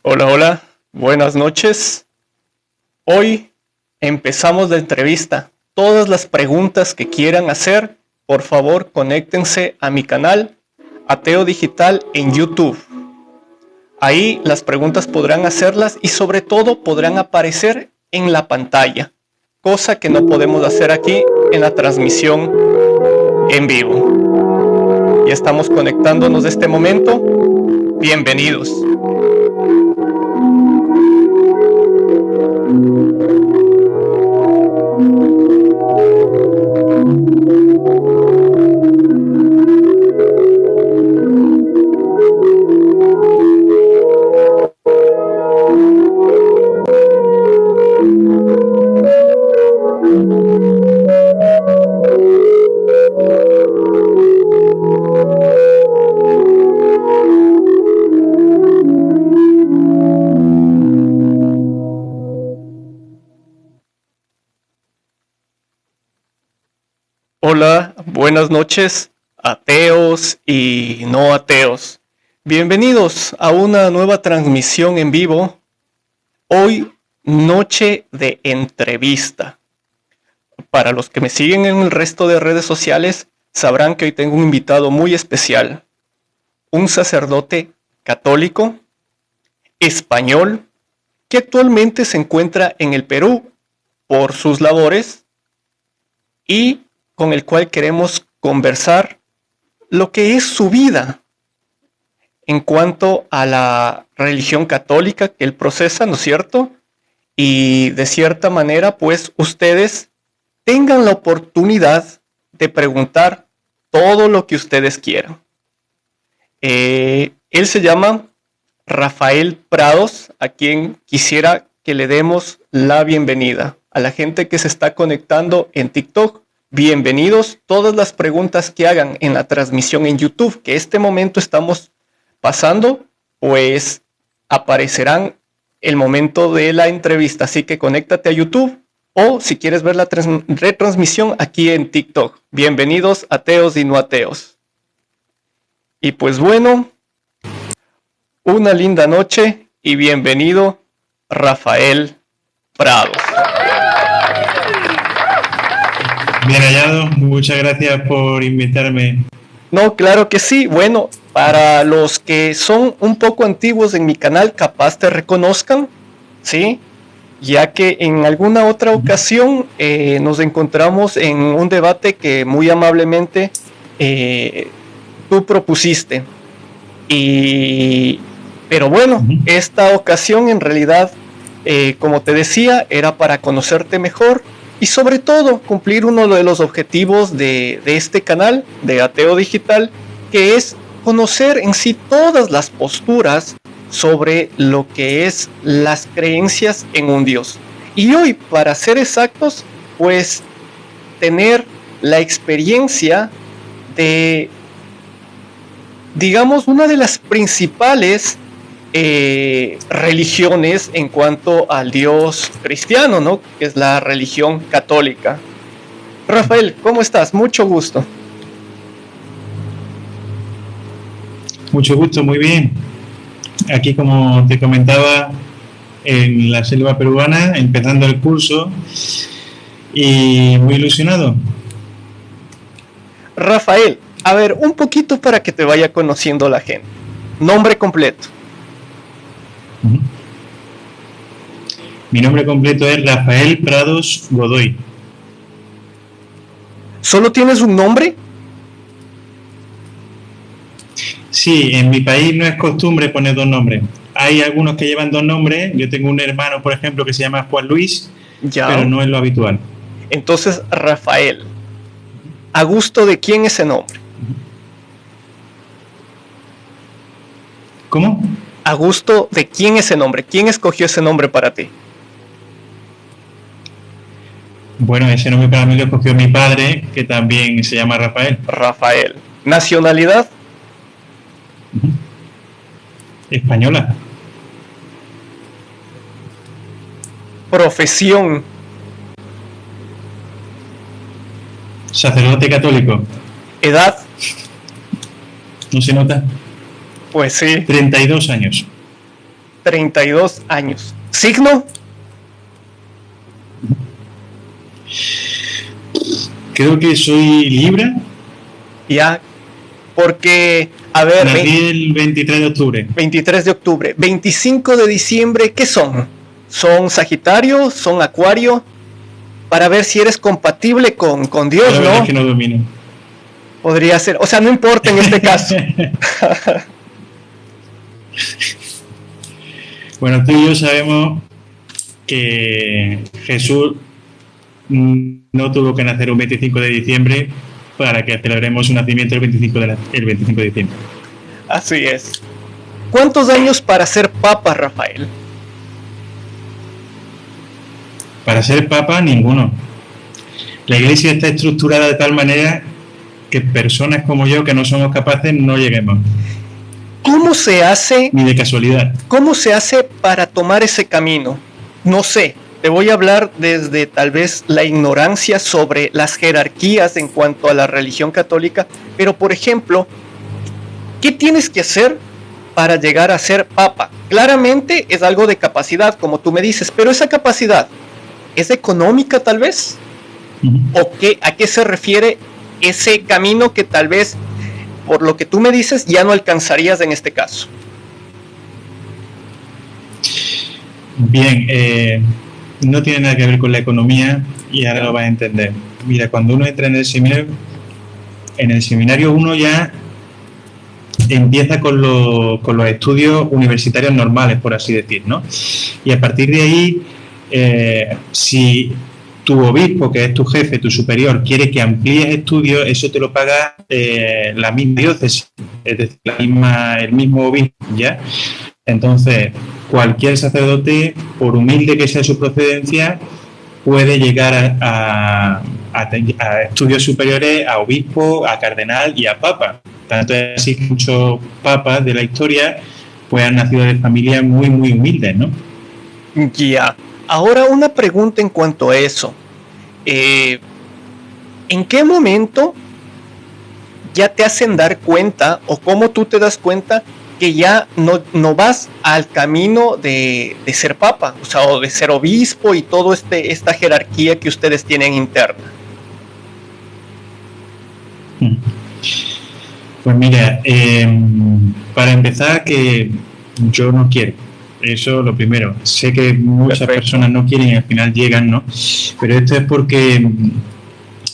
Hola, hola, buenas noches. Hoy empezamos la entrevista. Todas las preguntas que quieran hacer, por favor, conéctense a mi canal Ateo Digital en YouTube. Ahí las preguntas podrán hacerlas y sobre todo podrán aparecer en la pantalla, cosa que no podemos hacer aquí en la transmisión en vivo. Ya estamos conectándonos de este momento. Bienvenidos. Hola, buenas noches, ateos y no ateos. Bienvenidos a una nueva transmisión en vivo. Hoy, noche de entrevista. Para los que me siguen en el resto de redes sociales, sabrán que hoy tengo un invitado muy especial. Un sacerdote católico, español, que actualmente se encuentra en el Perú por sus labores y con el cual queremos conversar lo que es su vida en cuanto a la religión católica que él procesa, ¿no es cierto? Y de cierta manera, pues ustedes tengan la oportunidad de preguntar todo lo que ustedes quieran. Él se llama Rafael Prados, a quien quisiera que le demos la bienvenida. A la gente que se está conectando en TikTok, bienvenidos. Todas las preguntas que hagan en la transmisión en YouTube, que este momento estamos pasando, pues aparecerán el momento de la entrevista. Así que conéctate a YouTube o si quieres ver la retransmisión aquí en TikTok. Bienvenidos ateos y no ateos. Y pues bueno, una linda noche y bienvenido Rafael Prados. Bien hallado, muchas gracias por invitarme. No, claro que sí. Bueno, para los que son un poco antiguos en mi canal, capaz te reconozcan, ¿sí? Ya que en alguna otra ocasión nos encontramos en un debate que muy amablemente tú propusiste. Pero bueno, esta ocasión en realidad, como te decía, era para conocerte mejor y sobre todo cumplir uno de los objetivos de este canal de Ateo Digital, que es conocer en sí todas las posturas sobre lo que es las creencias en un Dios. Y hoy, para ser exactos, pues tener la experiencia de, digamos, una de las principales religiones en cuanto al Dios cristiano, ¿no? Que es la religión católica. Rafael, ¿cómo estás? Mucho gusto. Mucho gusto, muy bien. Aquí, como te comentaba, en la selva peruana, empezando el curso y muy ilusionado. Rafael, a ver, un poquito para que te vaya conociendo la gente. Nombre completo. Mi nombre completo es Rafael Prados Godoy. ¿Solo tienes un nombre? Sí, en mi país no es costumbre poner dos nombres. Hay algunos que llevan dos nombres. Yo tengo un hermano, por ejemplo, que se llama Juan Luis, ya, pero no es lo habitual. Entonces, Rafael, ¿a gusto de quién ese nombre? ¿Cómo? ¿A gusto de quién ese nombre? ¿Quién escogió ese nombre para ti? Bueno, ese nombre para mí lo escogió mi padre, que también se llama Rafael. Rafael. ¿Nacionalidad? Española. Profesión. Sacerdote católico. Edad. ¿No se nota? Pues sí. 32 años. 32 años. ¿Signo? Creo que soy Libra. Ya, porque, a ver... Nací el 23 de octubre. 23 de octubre. 25 de diciembre, ¿qué son? ¿Son Sagitario? ¿Son Acuario? Para ver si eres compatible con Dios, la verdad ¿no? Es que no domino. Podría ser, o sea, no importa en este caso. Bueno, tú y yo sabemos que Jesús no tuvo que nacer un 25 de diciembre para que celebremos su nacimiento el 25 de diciembre. Así es. ¿Cuántos años para ser papa, Rafael? Para ser papa, ninguno. La iglesia está estructurada de tal manera que personas como yo, que no somos capaces, no lleguemos. ¿Cómo se hace? Ni de casualidad. ¿Cómo se hace para tomar ese camino? No sé. Te voy a hablar desde tal vez la ignorancia sobre las jerarquías en cuanto a la religión católica, pero por ejemplo, ¿qué tienes que hacer para llegar a ser papa? Claramente es algo de capacidad, como tú me dices, pero esa capacidad ¿es económica tal vez? ¿O a qué se refiere ese camino que tal vez, por lo que tú me dices, ya no alcanzarías en este caso? Bien, no tiene nada que ver con la economía y ahora lo vas a entender. Mira, cuando uno entra en el seminario uno ya empieza con los estudios universitarios normales, por así decir, ¿no? Y a partir de ahí, si tu obispo, que es tu jefe, tu superior, quiere que amplíes estudios, eso te lo paga la misma diócesis, es decir, el mismo obispo, ¿ya? Entonces, cualquier sacerdote, por humilde que sea su procedencia, puede llegar a estudios superiores, a obispo, a cardenal y a papa. Tanto es así que muchos papas de la historia pues han nacido de familias muy, muy humildes, ¿no? Ya. Ahora una pregunta en cuanto a eso. ¿En qué momento ya te hacen dar cuenta o cómo tú te das cuenta que ya no vas al camino de ser papa, o sea, o de ser obispo y todo esta jerarquía que ustedes tienen interna? Pues mira, para empezar, que yo no quiero. Eso lo primero. Sé que muchas personas no quieren y al final llegan, ¿no? Pero esto es porque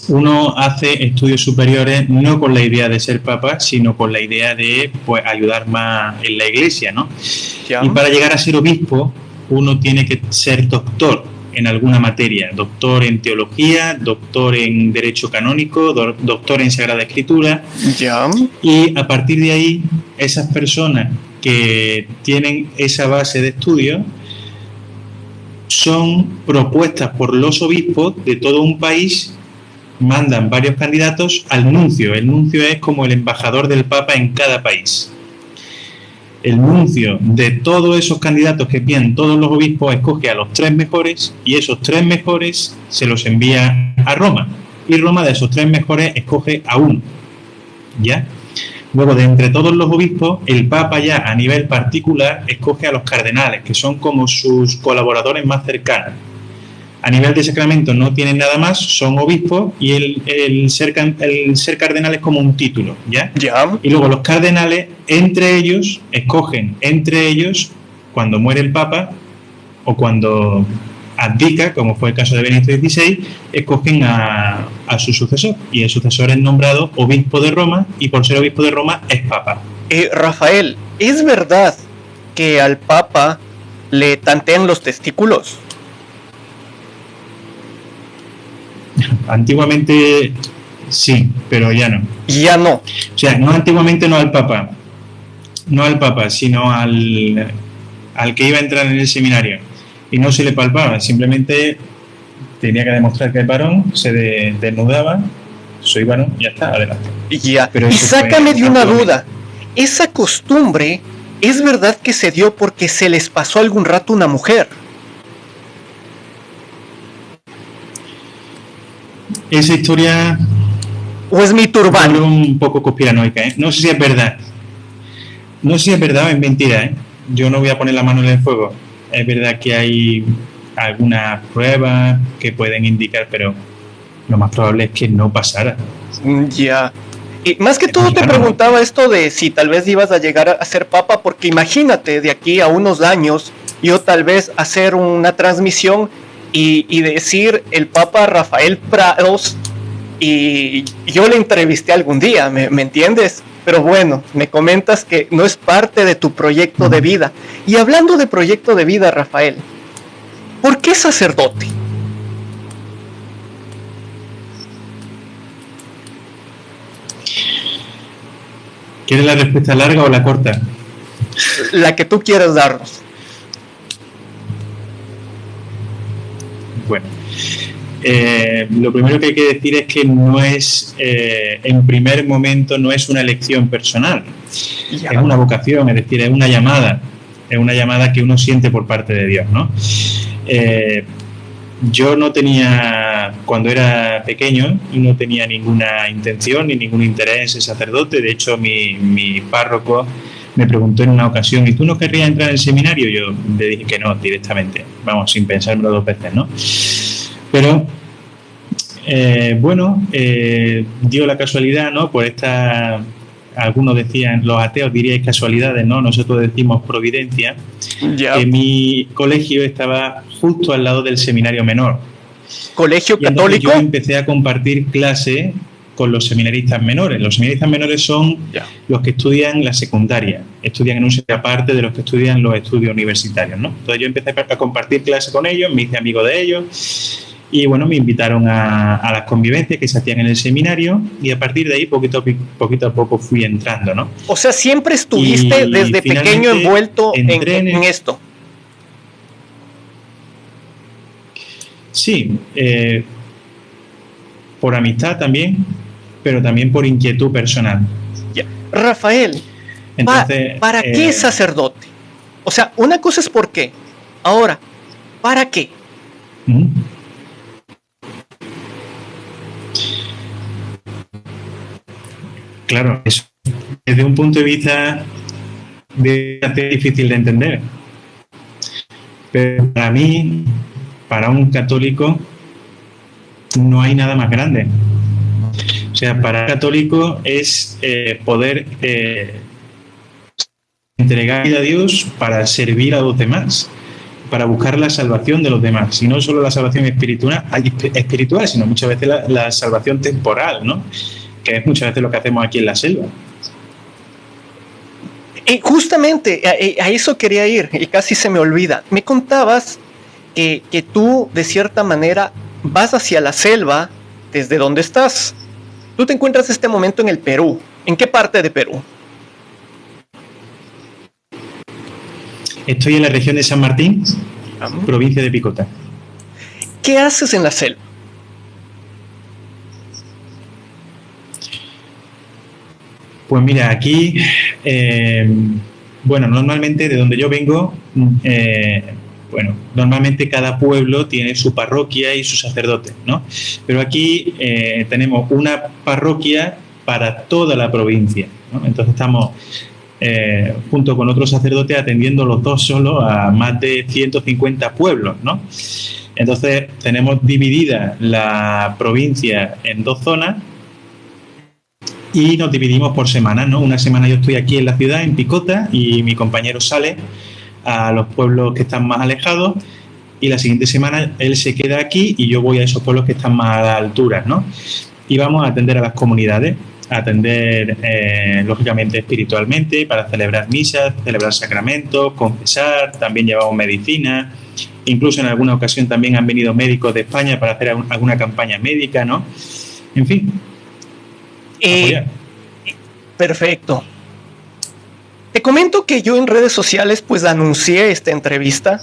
uno hace estudios superiores no con la idea de ser papa, sino con la idea de pues ayudar más en la iglesia, ¿no? Ya. Y para llegar a ser obispo, uno tiene que ser doctor en alguna materia, doctor en teología, doctor en derecho canónico, doctor en Sagrada Escritura. Ya. Y a partir de ahí, esas personas que tienen esa base de estudio son propuestas por los obispos de todo un país, mandan varios candidatos al nuncio. El nuncio es como el embajador del Papa en cada país. El nuncio de todos esos candidatos que piden todos los obispos escoge a los 3 mejores y esos 3 mejores se los envía a Roma. Y Roma de esos 3 mejores escoge a uno. ¿Ya? Luego, de entre todos los obispos, el Papa ya a nivel particular escoge a los cardenales, que son como sus colaboradores más cercanos. A nivel de sacramento no tienen nada más, son obispos y el ser cardenal es como un título, ¿ya? Ya. Y luego los cardenales, escogen entre ellos, cuando muere el Papa o cuando abdica, como fue el caso de Benedicto XVI, escogen a su sucesor. Y el sucesor es nombrado obispo de Roma y por ser obispo de Roma es Papa. Rafael, ¿es verdad que al Papa le tantean los testículos? Antiguamente sí, pero ya no. Ya no. O sea, no antiguamente, no al Papa, sino al que iba a entrar en el seminario. Y no se le palpaba, simplemente tenía que demostrar que es varón, se desnudaba, soy varón, y ya está, adelante. Ya. Pero y sácame de una duda, ¿esa costumbre es verdad que se dio porque se les pasó algún rato una mujer? Esa historia... ¿O es mito urbano? Un poco conspiranoica, ¿eh? No sé si es verdad. No sé si es verdad o es mentira, ¿eh? yo no voy a poner la mano en el fuego. Es verdad que hay algunas pruebas que pueden indicar, pero lo más probable es que no pasara. Ya. Y más que todo te preguntaba esto de si tal vez ibas a llegar a ser papa, porque imagínate de aquí a unos años yo tal vez hacer una transmisión y decir el Papa Rafael Prados y yo le entrevisté algún día, ¿me entiendes? Pero bueno, me comentas que no es parte de tu proyecto de vida. Y hablando de proyecto de vida, Rafael, ¿por qué sacerdote? ¿Quieres la respuesta larga o la corta? La que tú quieras darnos. Bueno, lo primero que hay que decir es que no es, en primer momento, no es una elección personal. Es una vocación, es decir, es una llamada que uno siente por parte de Dios, ¿no? Yo no tenía, cuando era pequeño, no tenía ninguna intención ni ningún interés en ser sacerdote. De hecho, mi párroco me preguntó en una ocasión, ¿y tú no querrías entrar en el seminario? Yo le dije que no, directamente, vamos, sin pensármelo dos veces, ¿no? Pero, dio la casualidad, ¿no? Por esta, algunos decían, los ateos diríais casualidades, ¿no? Nosotros decimos providencia, que mi colegio estaba justo al lado del seminario menor. ¿Colegio católico? Yo empecé a compartir clase con los seminaristas menores. Los seminaristas menores son los que estudian la secundaria, estudian en un sitio aparte de los que estudian los estudios universitarios, ¿no? Entonces yo empecé a compartir clase con ellos, me hice amigo de ellos y bueno, me invitaron a las convivencias que se hacían en el seminario y a partir de ahí poquito a poco fui entrando, ¿no? O sea, siempre estuviste desde pequeño envuelto en esto. Sí, por amistad también, pero también por inquietud personal. Ya. Rafael, entonces, ¿para qué sacerdote? O sea, una cosa es por qué. Ahora, ¿para qué? Claro, eso desde un punto de vista difícil de entender. Pero para mí, para un católico, no hay nada más grande. O sea, para un católico es poder entregar vida a Dios para servir a los demás, para buscar la salvación de los demás. Y no solo la salvación espiritual, sino muchas veces la salvación temporal, ¿no? Que es muchas veces lo que hacemos aquí en la selva. Justamente a eso quería ir y casi se me olvida. Me contabas que tú, de cierta manera, vas hacia la selva desde donde estás. Tú te encuentras en este momento en el Perú. ¿En qué parte de Perú? Estoy en la región de San Martín, provincia de Picota. ¿Qué haces en la selva? Pues mira, aquí, normalmente de donde yo vengo, normalmente cada pueblo tiene su parroquia y su sacerdote, ¿no? Pero aquí tenemos una parroquia para toda la provincia, ¿no? Entonces estamos junto con otros sacerdotes atendiendo los dos solos a más de 150 pueblos, ¿no? Entonces tenemos dividida la provincia en dos zonas y nos dividimos por semanas, ¿no? Una semana yo estoy aquí en la ciudad, en Picota, y mi compañero sale a los pueblos que están más alejados y la siguiente semana él se queda aquí y yo voy a esos pueblos que están más a la altura, ¿no? Y vamos a atender a las comunidades, a atender lógicamente espiritualmente, para celebrar misas, celebrar sacramentos, confesar, también llevamos medicina, incluso en alguna ocasión también han venido médicos de España para hacer alguna campaña médica, ¿no? En fin. Perfecto. Te comento que yo en redes sociales pues anuncié esta entrevista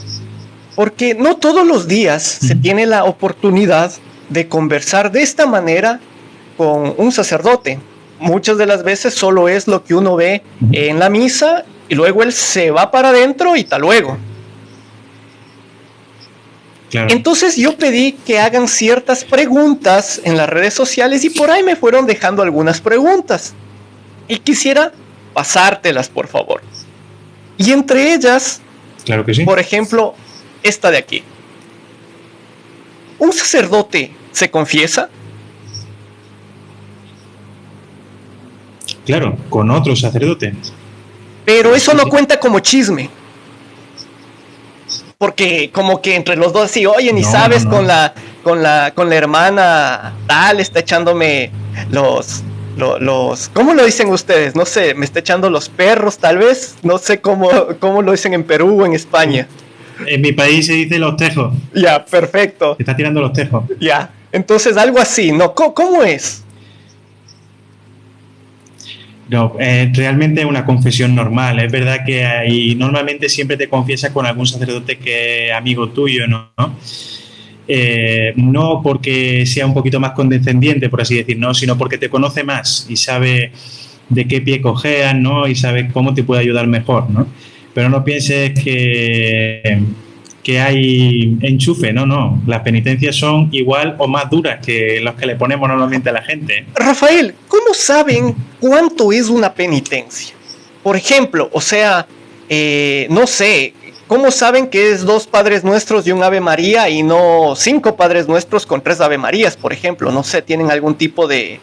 porque no todos los días se tiene la oportunidad de conversar de esta manera con un sacerdote. Muchas de las veces solo es lo que uno ve en la misa y luego él se va para adentro y hasta luego. Claro. Entonces yo pedí que hagan ciertas preguntas en las redes sociales y por ahí me fueron dejando algunas preguntas. Y quisiera pasártelas, por favor. Y entre ellas, Claro que sí. por ejemplo, esta de aquí. ¿Un sacerdote se confiesa? Claro, con otro sacerdote. Pero eso Sí, no sí. cuenta como chisme. Porque como que entre los dos así, oye, ni No, sabes, no, no. con la hermana tal, está echándome ¿cómo lo dicen ustedes? No sé, me está echando los perros, tal vez. No sé cómo lo dicen en Perú o en España. En mi país se dice los tejos. Ya, perfecto. Te está tirando los tejos. Ya. Entonces, algo así, ¿no? ¿Cómo es? No, realmente es una confesión normal. Es verdad que normalmente siempre te confiesas con algún sacerdote que es amigo tuyo, ¿no? No porque sea un poquito más condescendiente, por así decir, no, sino porque te conoce más y sabe de qué pie cojeas, ¿no? Y sabe cómo te puede ayudar mejor, ¿no? Pero no pienses que hay enchufe, no. Las penitencias son igual o más duras que los que le ponemos normalmente a la gente. Rafael, ¿cómo saben cuánto es una penitencia? Por ejemplo, o sea, no sé, ¿cómo saben que es 2 Padres Nuestros y un Ave María y no 5 Padres Nuestros con 3 Ave Marías, por ejemplo? No sé, ¿tienen algún tipo de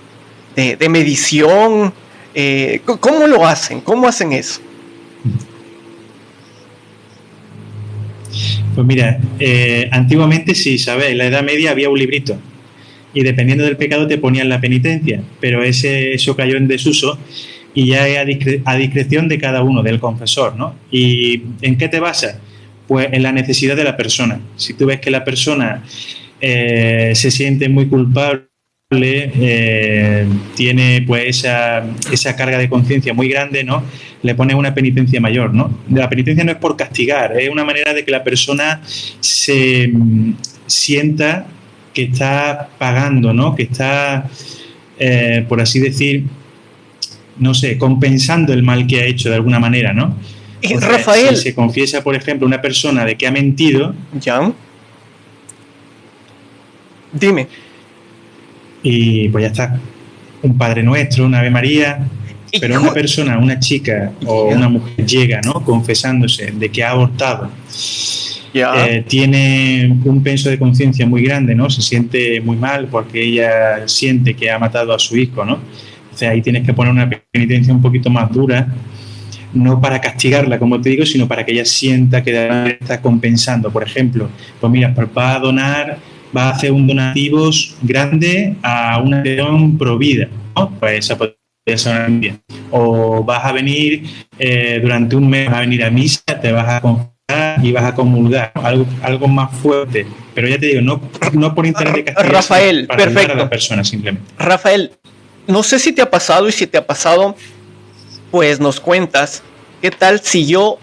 medición? ¿Cómo lo hacen? ¿Cómo hacen eso? Pues mira, antiguamente sí, ¿sabes? En la Edad Media había un librito y dependiendo del pecado te ponían la penitencia, pero eso cayó en desuso y ya es a discreción de cada uno, del confesor, ¿no? ¿Y en qué te basas? Pues en la necesidad de la persona. Si tú ves que la persona se siente muy culpable, tiene pues esa carga de conciencia muy grande, ¿no? Le pones una penitencia mayor, ¿no? La penitencia no es por castigar, es una manera de que la persona se sienta que está pagando, ¿no? Que está, por así decir, no sé, compensando el mal que ha hecho de alguna manera, ¿no? Entonces, Rafael, si se confiesa, por ejemplo, una persona de que ha mentido, ¿ya? Dime. y pues ya está, un Padre Nuestro, una Ave María, pero una persona, una chica o una mujer llega, ¿no? Confesándose de que ha abortado, tiene un peso de conciencia muy grande, ¿no? Se siente muy mal porque ella siente que ha matado a su hijo, ¿no? O sea, ahí tienes que poner una penitencia un poquito más dura, no para castigarla, como te digo, sino para que ella sienta que está compensando. Por ejemplo, pues mira, va a donar, va a hacer un donativo grande a una asociación pro vida, ¿no? Pues esa podría ser una bien. O vas a venir durante un mes, vas a venir a misa, te vas a confesar y vas a comulgar, algo más fuerte. Pero ya te digo, no por interés de castigar, Rafael, para ayudar perfecto. a la persona simplemente. Rafael, no sé si te ha pasado, y si te ha pasado, pues nos cuentas, ¿qué tal si yo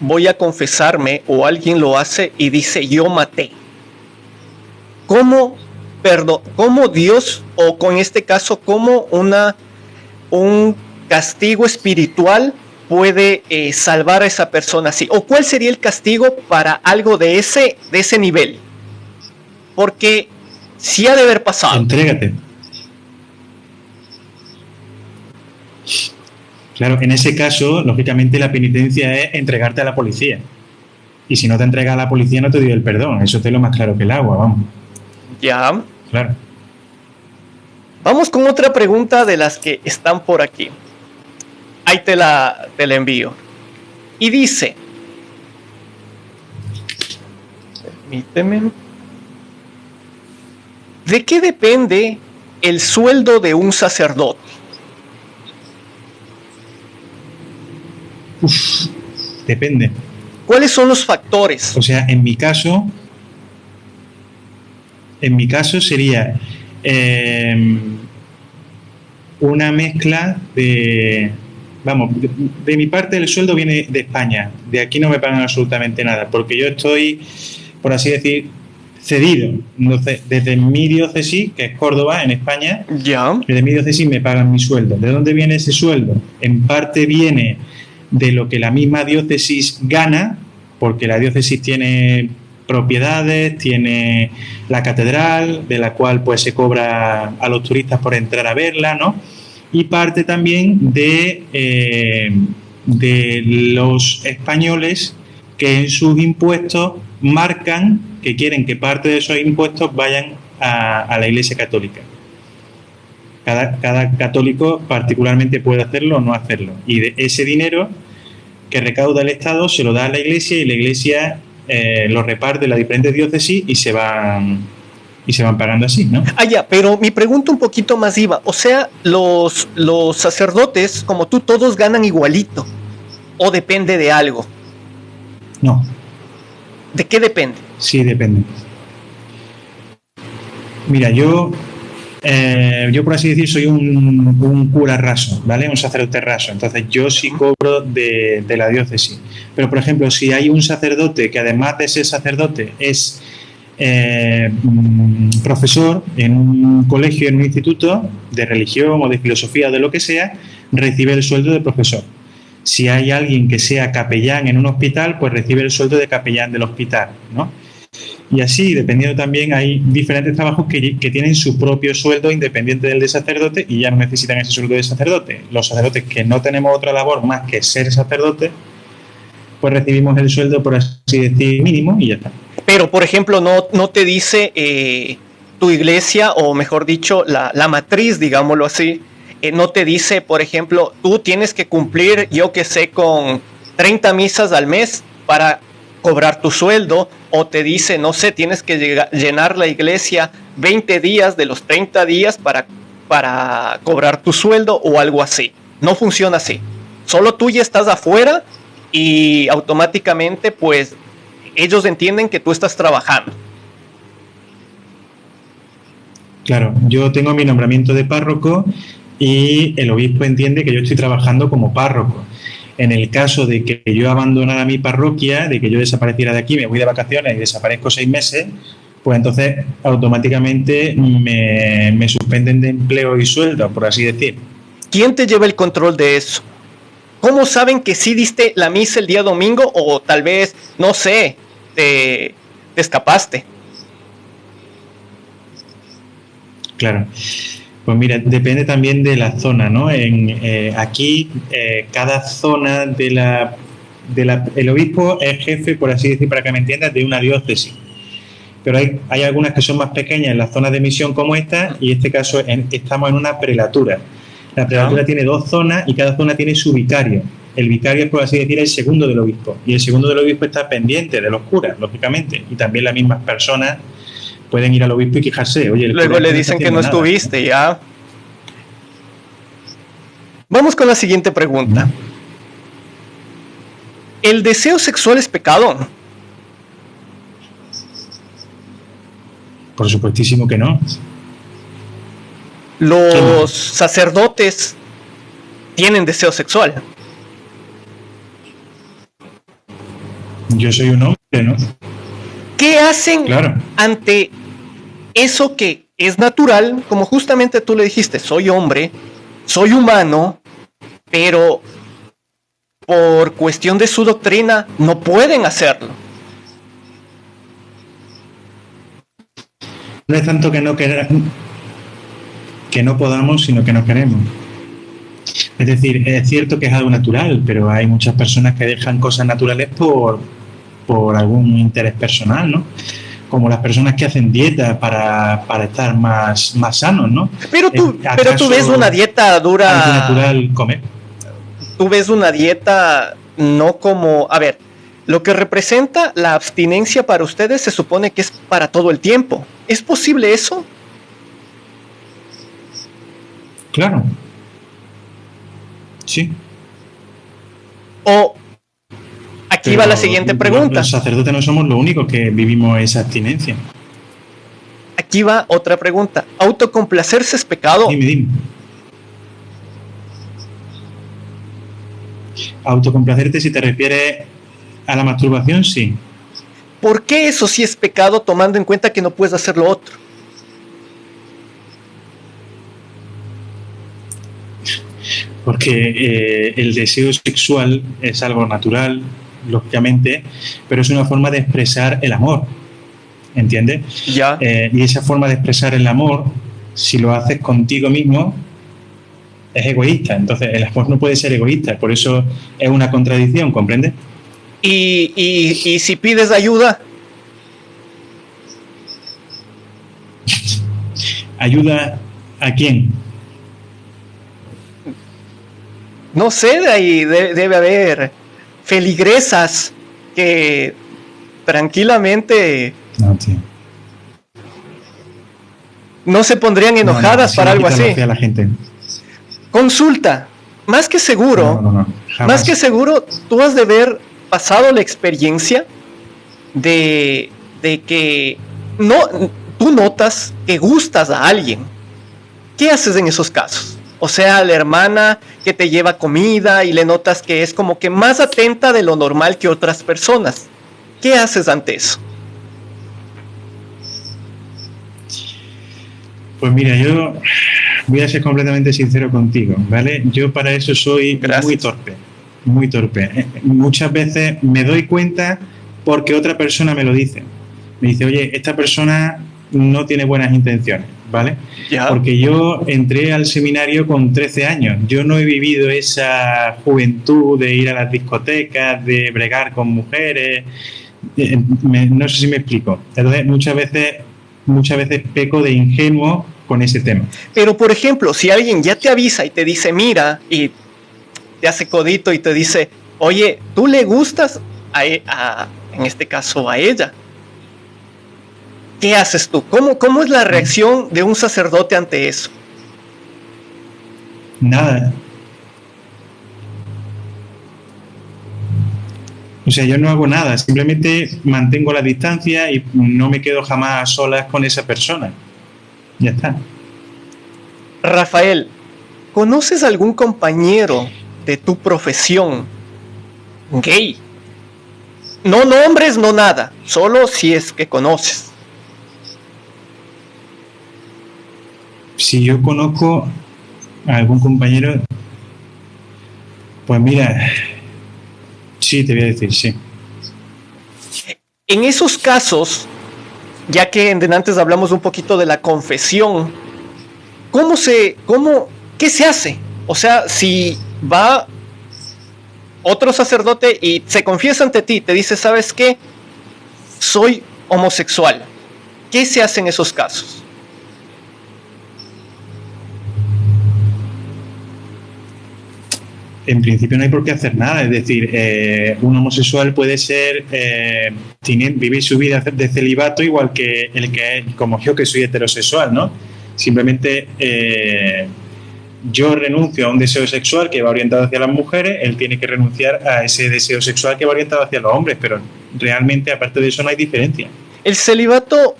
voy a confesarme o alguien lo hace y dice yo maté? ¿Cómo Dios, o con este caso, cómo un castigo espiritual puede salvar a esa persona así? ¿O cuál sería el castigo para algo de ese nivel? Porque sí ha de haber pasado. Entrégate. Claro, en ese caso, lógicamente, la penitencia es entregarte a la policía. Y si no te entregas a la policía, no te dio el perdón. Eso te lo más claro que el agua, vamos. Ya. Claro. Vamos con otra pregunta de las que están por aquí. Ahí te la envío. Y dice, permíteme, ¿de qué depende el sueldo de un sacerdote? Depende. ¿Cuáles son los factores? O sea, en mi caso sería una mezcla de... Vamos, de mi parte el sueldo viene de España. De aquí no me pagan absolutamente nada, porque yo estoy, por así decir, cedido. Entonces, desde mi diócesis, que es Córdoba, en España, desde mi diócesis me pagan mi sueldo. ¿De dónde viene ese sueldo? En parte viene de lo que la misma diócesis gana, porque la diócesis tiene propiedades, tiene la catedral, de la cual pues se cobra a los turistas por entrar a verla, ¿no? Y parte también de de los españoles que en sus impuestos marcan que quieren que parte de esos impuestos vayan a la Iglesia Católica. Cada católico particularmente puede hacerlo o no hacerlo. Y de ese dinero que recauda el Estado se lo da a la Iglesia y la Iglesia lo reparte en las diferentes diócesis y se van pagando así, ¿no? Ah, ya, pero mi pregunta un poquito más iba. O sea, los sacerdotes, como tú, todos ganan igualito. ¿O depende de algo? No. ¿De qué depende? Sí, depende. Mira, yo por así decir soy un cura raso, ¿vale? Un sacerdote raso. Entonces yo sí cobro de la diócesis. Pero, por ejemplo, si hay un sacerdote que además de ser sacerdote es profesor en un colegio, en un instituto de religión o de filosofía o de lo que sea, recibe el sueldo de profesor. Si hay alguien que sea capellán en un hospital, pues recibe el sueldo de capellán del hospital, ¿no? Y así, dependiendo también, hay diferentes trabajos que tienen su propio sueldo independiente del de sacerdote y ya no necesitan ese sueldo de sacerdote. Los sacerdotes que no tenemos otra labor más que ser sacerdote, pues recibimos el sueldo, por así decir, mínimo y ya está. Pero, por ejemplo, no te dice tu iglesia, o mejor dicho, la matriz, digámoslo así, no te dice, por ejemplo, tú tienes que cumplir, yo que sé, con 30 misas al mes para cobrar tu sueldo, o te dice, no sé, tienes que llenar la iglesia 20 días de los 30 días para cobrar tu sueldo o algo así. No funciona así. Solo tú ya estás afuera y automáticamente, pues, ellos entienden que tú estás trabajando. Claro, yo tengo mi nombramiento de párroco y el obispo entiende que yo estoy trabajando como párroco. En el caso de que yo abandonara mi parroquia, de que yo desapareciera de aquí, me voy de vacaciones y desaparezco 6 meses, pues entonces automáticamente me suspenden de empleo y sueldo, por así decir. ¿Quién te lleva el control de eso? ¿Cómo saben que sí diste la misa el día domingo o tal vez, no sé, te escapaste? Claro. Pues mira, depende también de la zona, ¿no? Aquí, cada zona el obispo es jefe, por así decir, para que me entiendas, de una diócesis. Pero hay algunas que son más pequeñas en las zonas de misión como esta, y en este caso estamos en una prelatura. La prelatura tiene 2 zonas y cada zona tiene su vicario. El vicario es, por así decir, el segundo del obispo. Y el segundo del obispo está pendiente de los curas, lógicamente. Y también las mismas personas pueden ir al obispo y quejarse. Oye, luego le dicen que no estuviste, ya. Vamos con la siguiente pregunta. ¿El deseo sexual es pecado? Por supuestísimo que no. ¿Los sacerdotes tienen deseo sexual? Yo soy un hombre, ¿no? ¿Qué hacen ante eso que es natural? Como justamente tú le dijiste, soy hombre, soy humano, pero por cuestión de su doctrina no pueden hacerlo. No es tanto que no podamos, sino que no queremos. Es decir, es cierto que es algo natural, pero hay muchas personas que dejan cosas naturales por algún interés personal, ¿no? Como las personas que hacen dieta para estar más sanos, ¿no? Pero tú ves una dieta dura. Es natural comer. Tú ves una dieta no como, a ver, lo que representa la abstinencia para ustedes se supone que es para todo el tiempo. ¿Es posible eso? Claro. Sí. O aquí va la siguiente pregunta. Los sacerdotes no somos los únicos que vivimos esa abstinencia. Aquí va otra pregunta. ¿Autocomplacerse es pecado? Dime. Autocomplacerte, si te refieres a la masturbación, sí. ¿Por qué eso sí es pecado tomando en cuenta que no puedes hacer lo otro? Porque el deseo sexual es algo natural, lógicamente, pero es una forma de expresar el amor, ¿entiendes? Ya. Y esa forma de expresar el amor, si lo haces contigo mismo, es egoísta. Entonces, el amor no puede ser egoísta, por eso es una contradicción, ¿comprende? Y si pides ayuda, ¿Ayuda a quién? no sé, de ahí debe haber feligresas que tranquilamente No, tío. no se pondrían enojadas si para le algo quitas la así. fe a la gente. Consulta, más que seguro, Jamás. más que seguro, tú has de haber pasado la experiencia de que no, tú notas que gustas a alguien. ¿Qué haces en esos casos? O sea, la hermana que te lleva comida y le notas que es como que más atenta de lo normal que otras personas. ¿Qué haces ante eso? Pues mira, yo voy a ser completamente sincero contigo, ¿vale? Yo para eso soy Gracias. muy torpe, muy torpe. Muchas veces me doy cuenta porque otra persona me lo dice. Me dice, oye, esta persona no tiene buenas intenciones, ¿vale? Ya. Porque yo entré al seminario con 13 años. Yo no he vivido esa juventud de ir a las discotecas, de bregar con mujeres. No sé si me explico. Entonces, muchas veces peco de ingenuo con ese tema. Pero, por ejemplo, si alguien ya te avisa y te dice, mira, y te hace codito y te dice, oye, tú le gustas en este caso a ella. ¿Qué haces tú? ¿Cómo es la reacción de un sacerdote ante eso? Nada. O sea, yo no hago nada, simplemente mantengo la distancia y no me quedo jamás a solas con esa persona. Ya está. Rafael, ¿conoces algún compañero de tu profesión gay? No nombres, no nada, solo si es que conoces. Si yo conozco a algún compañero, pues mira, sí, te voy a decir, sí. En esos casos, ya que antes hablamos un poquito de la confesión, ¿qué se hace? O sea, si va otro sacerdote y se confiesa ante ti, te dice, ¿sabes qué? Soy homosexual. ¿Qué se hace en esos casos? En principio no hay por qué hacer nada, es decir, un homosexual puede ser, vivir su vida de celibato igual que el que es, como yo que soy heterosexual, ¿no? Simplemente yo renuncio a un deseo sexual que va orientado hacia las mujeres, él tiene que renunciar a ese deseo sexual que va orientado hacia los hombres, pero realmente aparte de eso no hay diferencia. El celibato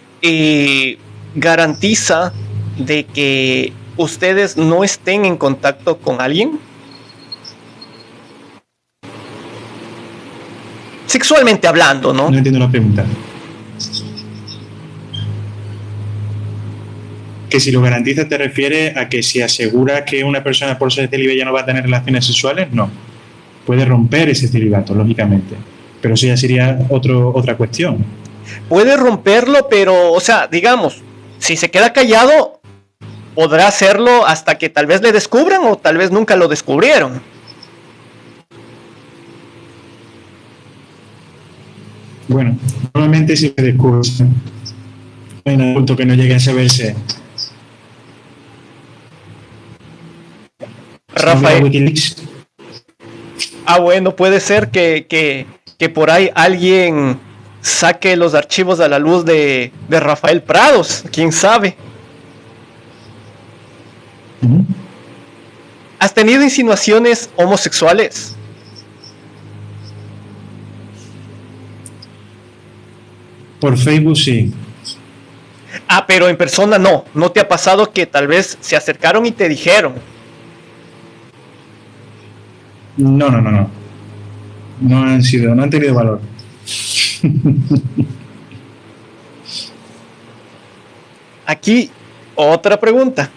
garantiza de que ustedes no estén en contacto con alguien. Sexualmente hablando, ¿no? No entiendo la pregunta. Que si lo garantiza te refiere a que si asegura que una persona por ser célibe ya no va a tener relaciones sexuales, no. Puede romper ese celibato, lógicamente. Pero eso ya sería otra cuestión. Puede romperlo, pero, o sea, digamos, si se queda callado, podrá hacerlo hasta que tal vez le descubran o tal vez nunca lo descubrieron. Bueno, normalmente sí se descubre. No hay nada punto que no llegue a saberse. Rafael. Bueno, puede ser que por ahí alguien saque los archivos a la luz de Rafael Prados, quién sabe. ¿Has tenido insinuaciones homosexuales? Por Facebook sí. Pero en persona no. ¿No te ha pasado que tal vez se acercaron y te dijeron? No. No han tenido valor. Aquí otra pregunta.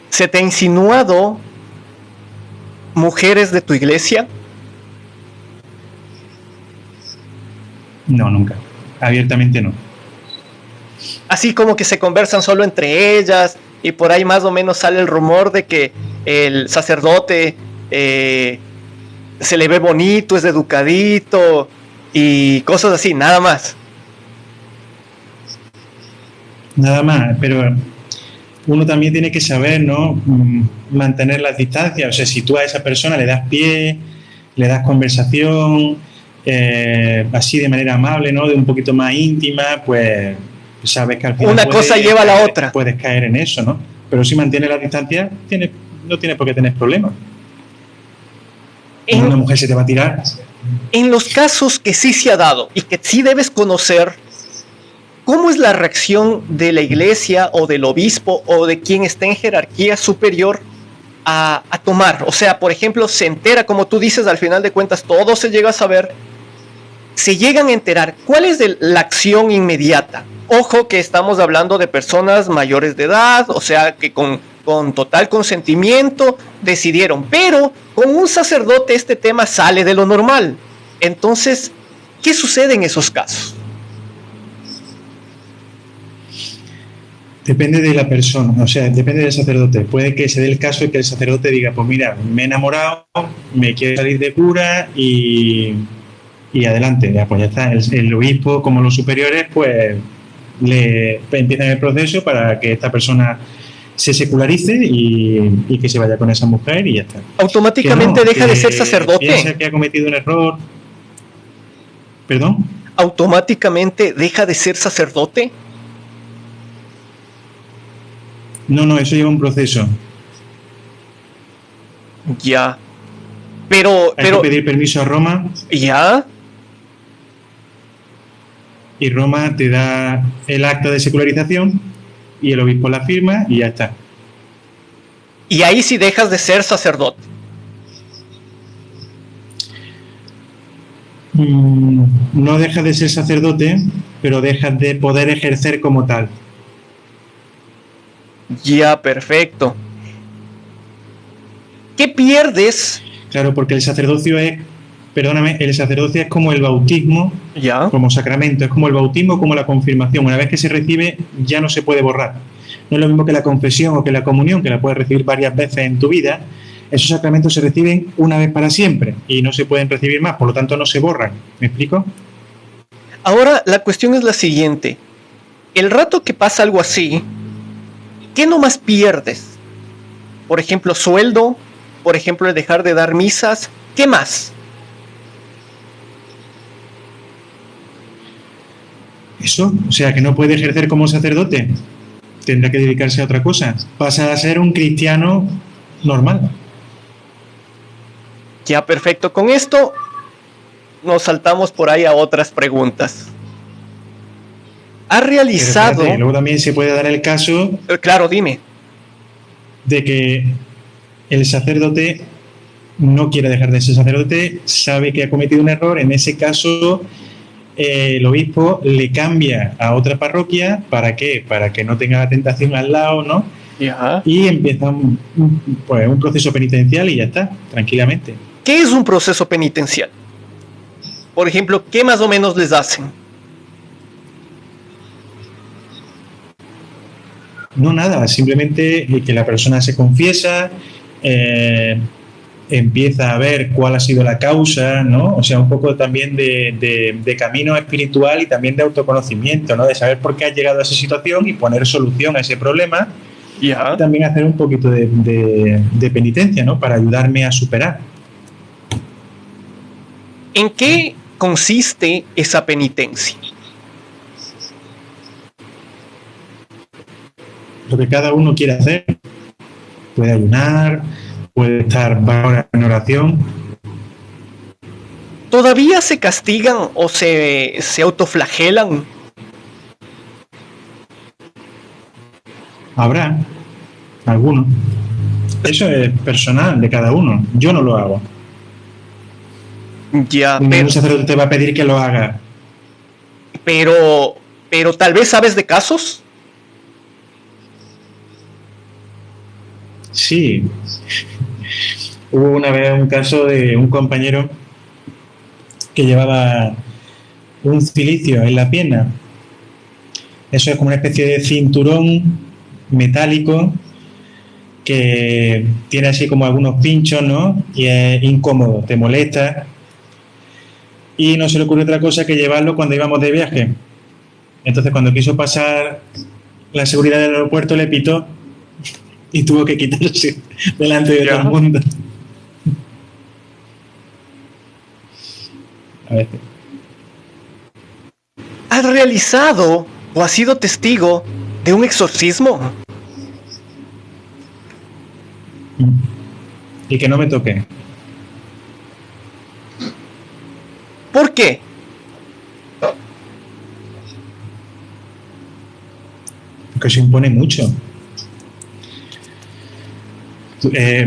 ¿Se te ha insinuado mujeres de tu iglesia? No, nunca. Abiertamente no. Así como que se conversan solo entre ellas y por ahí más o menos sale el rumor de que el sacerdote se le ve bonito, es educadito y cosas así, nada más. Nada más, pero uno también tiene que saber, ¿no? Mantener las distancias. O sea, si tú a esa persona le das pie, le das conversación, así de manera amable, ¿no? De un poquito más íntima, pues sabes que al final una cosa lleva a la otra. Puedes caer en eso, ¿no? Pero si mantienes las distancias, no tienes por qué tener problemas. Una mujer se te va a tirar. En los casos que sí se ha dado y que sí debes conocer, ¿cómo es la reacción de la iglesia o del obispo o de quien está en jerarquía superior a tomar? O sea, por ejemplo, se entera, como tú dices, al final de cuentas todo se llega a saber, se llegan a enterar. ¿Cuál es la acción inmediata? Ojo que estamos hablando de personas mayores de edad, o sea, que con total consentimiento decidieron, pero con un sacerdote este tema sale de lo normal. Entonces, ¿qué sucede en esos casos? Depende de la persona, o sea, depende del sacerdote. Puede que se dé el caso de que el sacerdote diga, pues mira, me he enamorado, me quiero salir de cura y adelante, ya, pues ya está. El obispo, como los superiores, pues empiezan el proceso para que esta persona se secularice y que se vaya con esa mujer y ya está. ¿Automáticamente deja de ser sacerdote? Piensa que ha cometido un error. ¿Perdón? ¿Automáticamente deja de ser sacerdote? No, eso lleva un proceso. Ya. Pero hay que pedir permiso a Roma. Ya. Y Roma te da el acta de secularización y el obispo la firma y ya está. Y ahí sí dejas de ser sacerdote. No dejas de ser sacerdote, pero dejas de poder ejercer como tal. Ya, perfecto. ¿Qué pierdes? Claro, porque el sacerdocio es como el bautismo, ya, como sacramento, es como el bautismo, como la confirmación. Una vez que se recibe, ya no se puede borrar. No es lo mismo que la confesión o que la comunión, que la puedes recibir varias veces en tu vida. Esos sacramentos se reciben una vez para siempre y no se pueden recibir más, por lo tanto no se borran. ¿Me explico? Ahora la cuestión es la siguiente. El rato que pasa algo así, ¿qué nomás pierdes? Por ejemplo, sueldo, por ejemplo, el dejar de dar misas, ¿qué más? Eso, o sea, que no puede ejercer como sacerdote, tendrá que dedicarse a otra cosa. Pasa a ser un cristiano normal. Ya, perfecto. Con esto nos saltamos por ahí a otras preguntas. ¿Has realizado...? Pero espérate, luego también se puede dar el caso... Claro, dime. De que el sacerdote no quiere dejar de ser sacerdote, sabe que ha cometido un error, en ese caso el obispo le cambia a otra parroquia. ¿Para qué? Para que no tenga la tentación al lado, ¿no? Ya. Y empieza un proceso penitencial y ya está, tranquilamente. ¿Qué es un proceso penitencial? Por ejemplo, ¿qué más o menos les hacen? No, nada, simplemente que la persona se confiesa, empieza a ver cuál ha sido la causa, ¿no? O sea, un poco también de camino espiritual y también de autoconocimiento, ¿no? De saber por qué has llegado a esa situación y poner solución a ese problema. Yeah. Y también hacer un poquito de penitencia, ¿no? Para ayudarme a superar. ¿En qué consiste esa penitencia? Lo que cada uno quiere hacer. Puede ayunar, puede estar varias horas en oración. ¿Todavía se castigan o se autoflagelan? Habrá algunos. Eso es personal de cada uno. Yo no lo hago. Ya, Ningún sacerdote te va a pedir que lo haga. Pero tal vez sabes de casos. Sí. Hubo una vez un caso de un compañero que llevaba un cilicio en la pierna. Eso es como una especie de cinturón metálico que tiene así como algunos pinchos, ¿no? Y es incómodo, te molesta. Y no se le ocurrió otra cosa que llevarlo cuando íbamos de viaje. Entonces, cuando quiso pasar la seguridad del aeropuerto, le pitó y tuvo que quitarse delante de todo el mundo. A ver. ¿Has realizado o has sido testigo de un exorcismo? Y que no me toque. ¿Por qué? Porque se impone mucho.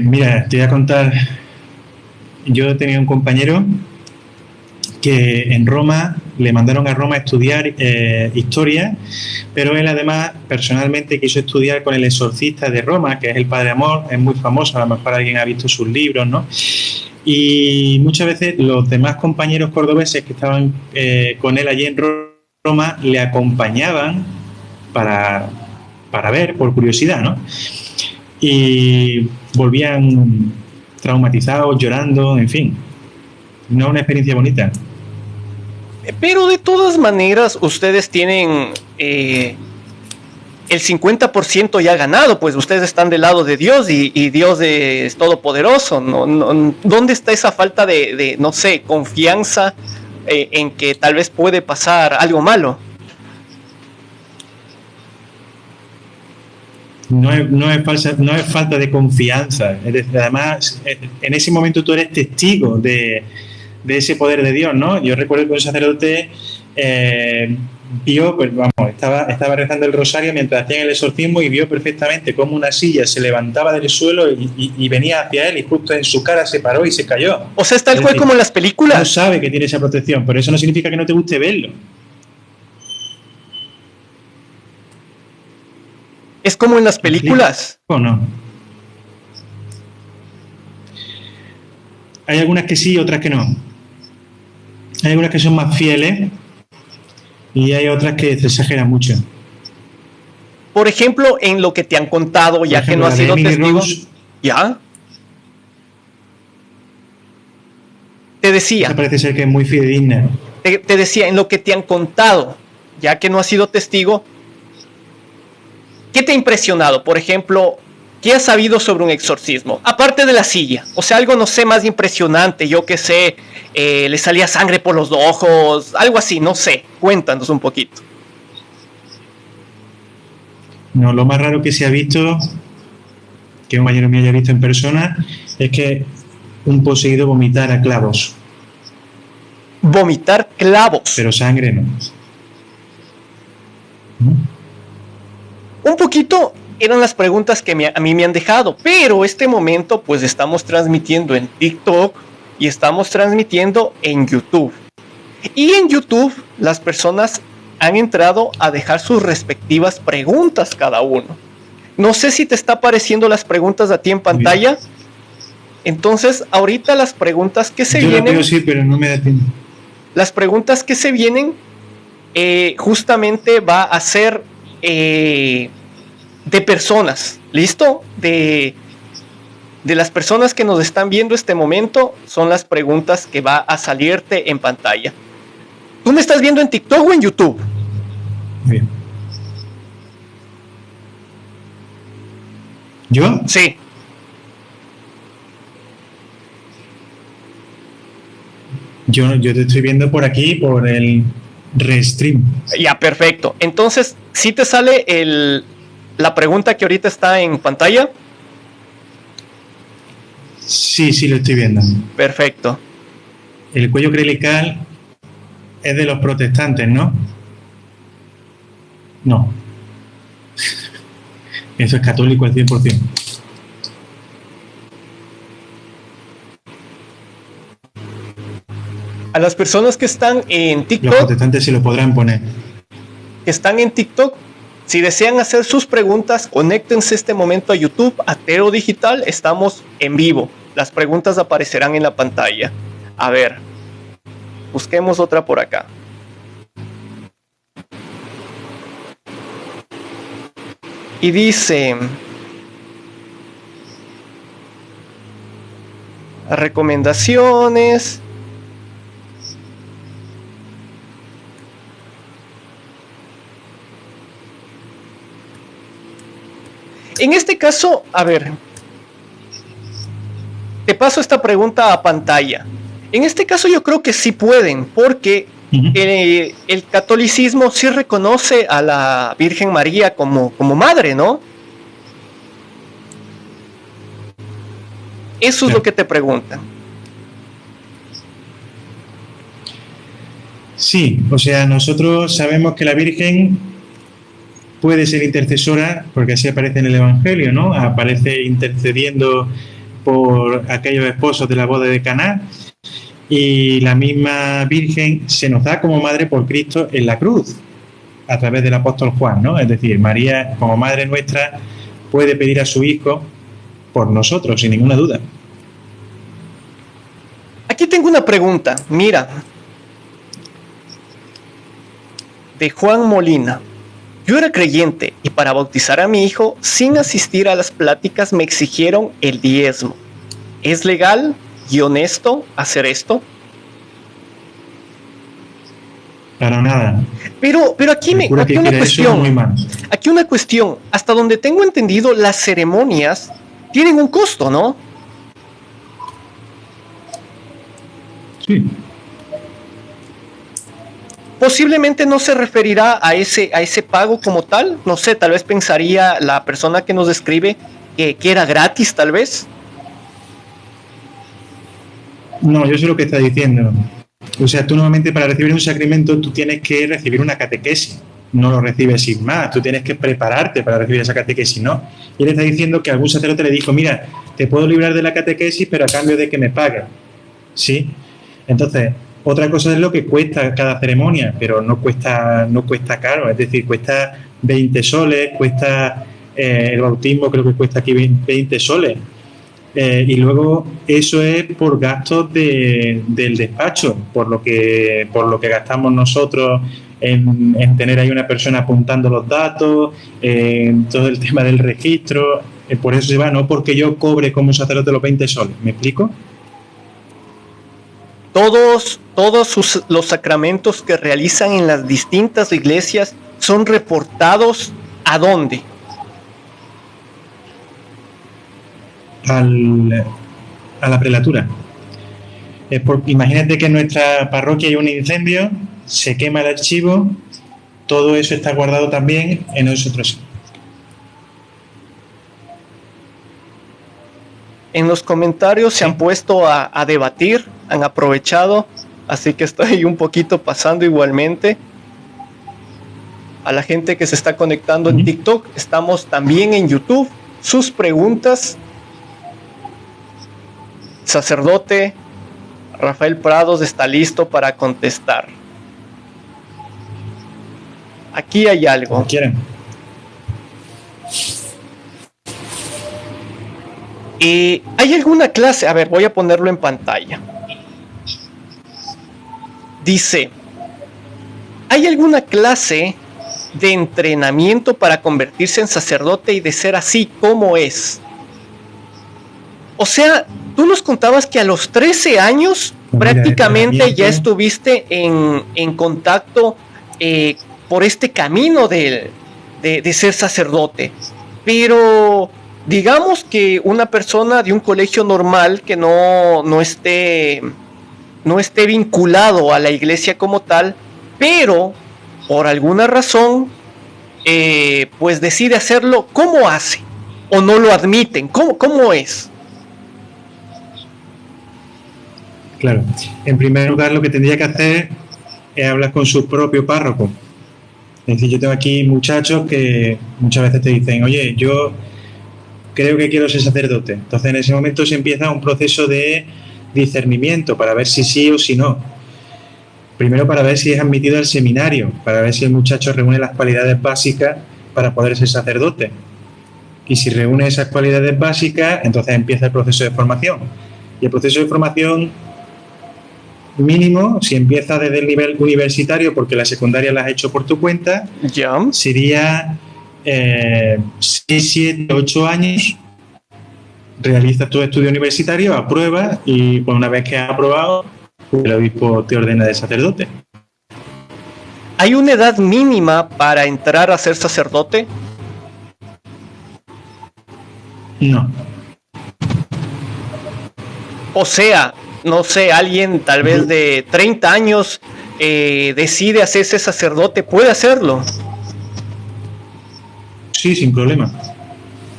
Mira, te voy a contar. Yo tenía un compañero que en Roma le mandaron a Roma a estudiar historia, pero él además personalmente quiso estudiar con el exorcista de Roma, que es el Padre Amor, es muy famoso, a lo mejor alguien ha visto sus libros, ¿no? Y muchas veces los demás compañeros cordobeses que estaban con él allí en Roma le acompañaban para ver, por curiosidad, ¿no? Y volvían traumatizados, llorando, en fin. No una experiencia bonita. Pero de todas maneras, ustedes tienen el 50% ya ganado, pues ustedes están del lado de Dios y Dios es todopoderoso. ¿Dónde está esa falta de no sé, confianza en que tal vez puede pasar algo malo? No es falta de confianza. Además, en ese momento tú eres testigo de ese poder de Dios, ¿no? Yo recuerdo que un sacerdote vio, pues vamos, estaba rezando el rosario mientras hacían el exorcismo y vio perfectamente cómo una silla se levantaba del suelo y venía hacia él y justo en su cara se paró y se cayó. O sea, es tal cual como en las películas. No sabe que tiene esa protección, pero eso no significa que no te guste verlo. Es como en las películas. ¿O no? Hay algunas que sí, otras que no. Hay algunas que son más fieles y hay otras que se exageran mucho. Por ejemplo, en lo que te han contado, ya que no has sido testigo. ¿Ya? Te decía. Esa parece ser que es muy fidedigna. Te decía, en lo que te han contado, ya que no has sido testigo, ¿qué te ha impresionado? Por ejemplo, ¿qué has sabido sobre un exorcismo? Aparte de la silla. O sea, algo, no sé, más impresionante. Yo qué sé, le salía sangre por los ojos, algo así, no sé. Cuéntanos un poquito. No, lo más raro que se ha visto, que un compañero mío haya visto en persona, es que un poseído vomitara clavos. ¿Vomitar clavos? Pero sangre no. Un poquito eran las preguntas que a mí me han dejado, pero este momento pues estamos transmitiendo en TikTok y estamos transmitiendo en YouTube. Y en YouTube las personas han entrado a dejar sus respectivas preguntas cada uno. No sé si te está apareciendo las preguntas a ti en pantalla. Entonces, ahorita las preguntas que se vienen... Yo sí, pero no me da tiempo. Las preguntas que se vienen justamente va a ser... de personas, ¿listo? De las personas que nos están viendo este momento son las preguntas que va a salirte en pantalla. ¿Tú me estás viendo en TikTok o en YouTube? Bien. ¿Yo? Sí. Yo te estoy viendo por aquí, por el Restream. Ya, perfecto. Entonces, ¿sí te sale la pregunta que ahorita está en pantalla? Sí, lo estoy viendo. Perfecto. El cuello clerical es de los protestantes, ¿no? No. Eso es católico al 100%. A las personas que están en TikTok... Los protestantes se lo podrán poner. Que están en TikTok, si desean hacer sus preguntas, conéctense este momento a YouTube, Ateo Digital, estamos en vivo. Las preguntas aparecerán en la pantalla. A ver, busquemos otra por acá. Y dice, recomendaciones. En este caso, a ver, te paso esta pregunta a pantalla. En este caso yo creo que sí pueden, porque el catolicismo sí reconoce a la Virgen María como madre, ¿no? Eso es lo que te preguntan. Sí, o sea, nosotros sabemos que la Virgen puede ser intercesora, porque así aparece en el Evangelio, ¿no? Aparece intercediendo por aquellos esposos de la boda de Caná, y la misma Virgen se nos da como madre por Cristo en la cruz, a través del apóstol Juan, ¿no? Es decir, María, como madre nuestra, puede pedir a su Hijo por nosotros, sin ninguna duda. Aquí tengo una pregunta, mira, de Juan Molina. Yo era creyente y para bautizar a mi hijo, sin asistir a las pláticas, me exigieron el diezmo. ¿Es legal y honesto hacer esto? Para nada. Pero aquí una cuestión. Aquí una cuestión. Hasta donde tengo entendido, las ceremonias tienen un costo, ¿no? Sí. Posiblemente no se referirá a ese pago como tal. No sé, tal vez pensaría la persona que nos describe que era gratis, tal vez. No, yo sé lo que está diciendo. O sea, tú normalmente para recibir un sacramento tú tienes que recibir una catequesis. No lo recibes sin más. Tú tienes que prepararte para recibir esa catequesis, ¿no? Y él está diciendo que algún sacerdote le dijo, mira, te puedo librar de la catequesis, pero a cambio de que me pagues. ¿Sí? Entonces, otra cosa es lo que cuesta cada ceremonia, pero no cuesta caro. Es decir, cuesta 20 soles, cuesta el bautismo, creo que cuesta aquí 20 soles. Y luego eso es por gastos del despacho, por lo que gastamos nosotros en tener ahí una persona apuntando los datos, todo el tema del registro. Por eso se va, no porque yo cobre como sacerdote los 20 soles. ¿Me explico? Todos los sacramentos que realizan en las distintas iglesias son reportados ¿a dónde? A la prelatura. Imagínate que en nuestra parroquia hay un incendio, se quema el archivo, todo eso está guardado también en nosotros. En los comentarios se han puesto a debatir, han aprovechado, así que estoy un poquito pasando igualmente. A la gente que se está conectando en TikTok, estamos también en YouTube. Sus preguntas. Sacerdote Rafael Prados está listo para contestar. Aquí hay algo. Como quieran. ¿Hay alguna clase? A ver, voy a ponerlo en pantalla. Dice, ¿hay alguna clase de entrenamiento para convertirse en sacerdote y de ser así como es? O sea, tú nos contabas que a los 13 años prácticamente ya estuviste en contacto por este camino de ser sacerdote. Pero digamos que una persona de un colegio normal que no esté vinculado a la iglesia como tal, pero por alguna razón pues decide hacerlo, ¿cómo hace? ¿O no lo admiten? ¿Cómo es? Claro, en primer lugar lo que tendría que hacer es hablar con su propio párroco. Es decir, yo tengo aquí muchachos que muchas veces te dicen, oye, yo creo que quiero ser sacerdote. Entonces en ese momento se empieza un proceso de discernimiento para ver si sí o si no. Primero para ver si es admitido al seminario, para ver si el muchacho reúne las cualidades básicas para poder ser sacerdote. Y si reúne esas cualidades básicas, entonces empieza el proceso de formación. Y el proceso de formación mínimo, si empieza desde el nivel universitario, porque la secundaria la has hecho por tu cuenta, sería 6, 7, 8 años, realizas tu estudio universitario, apruebas y pues, una vez que has aprobado, el obispo te ordena de sacerdote. ¿Hay una edad mínima para entrar a ser sacerdote? No. O sea, no sé, alguien tal vez de 30 años decide hacerse sacerdote, ¿puede hacerlo? Sí, sin problema.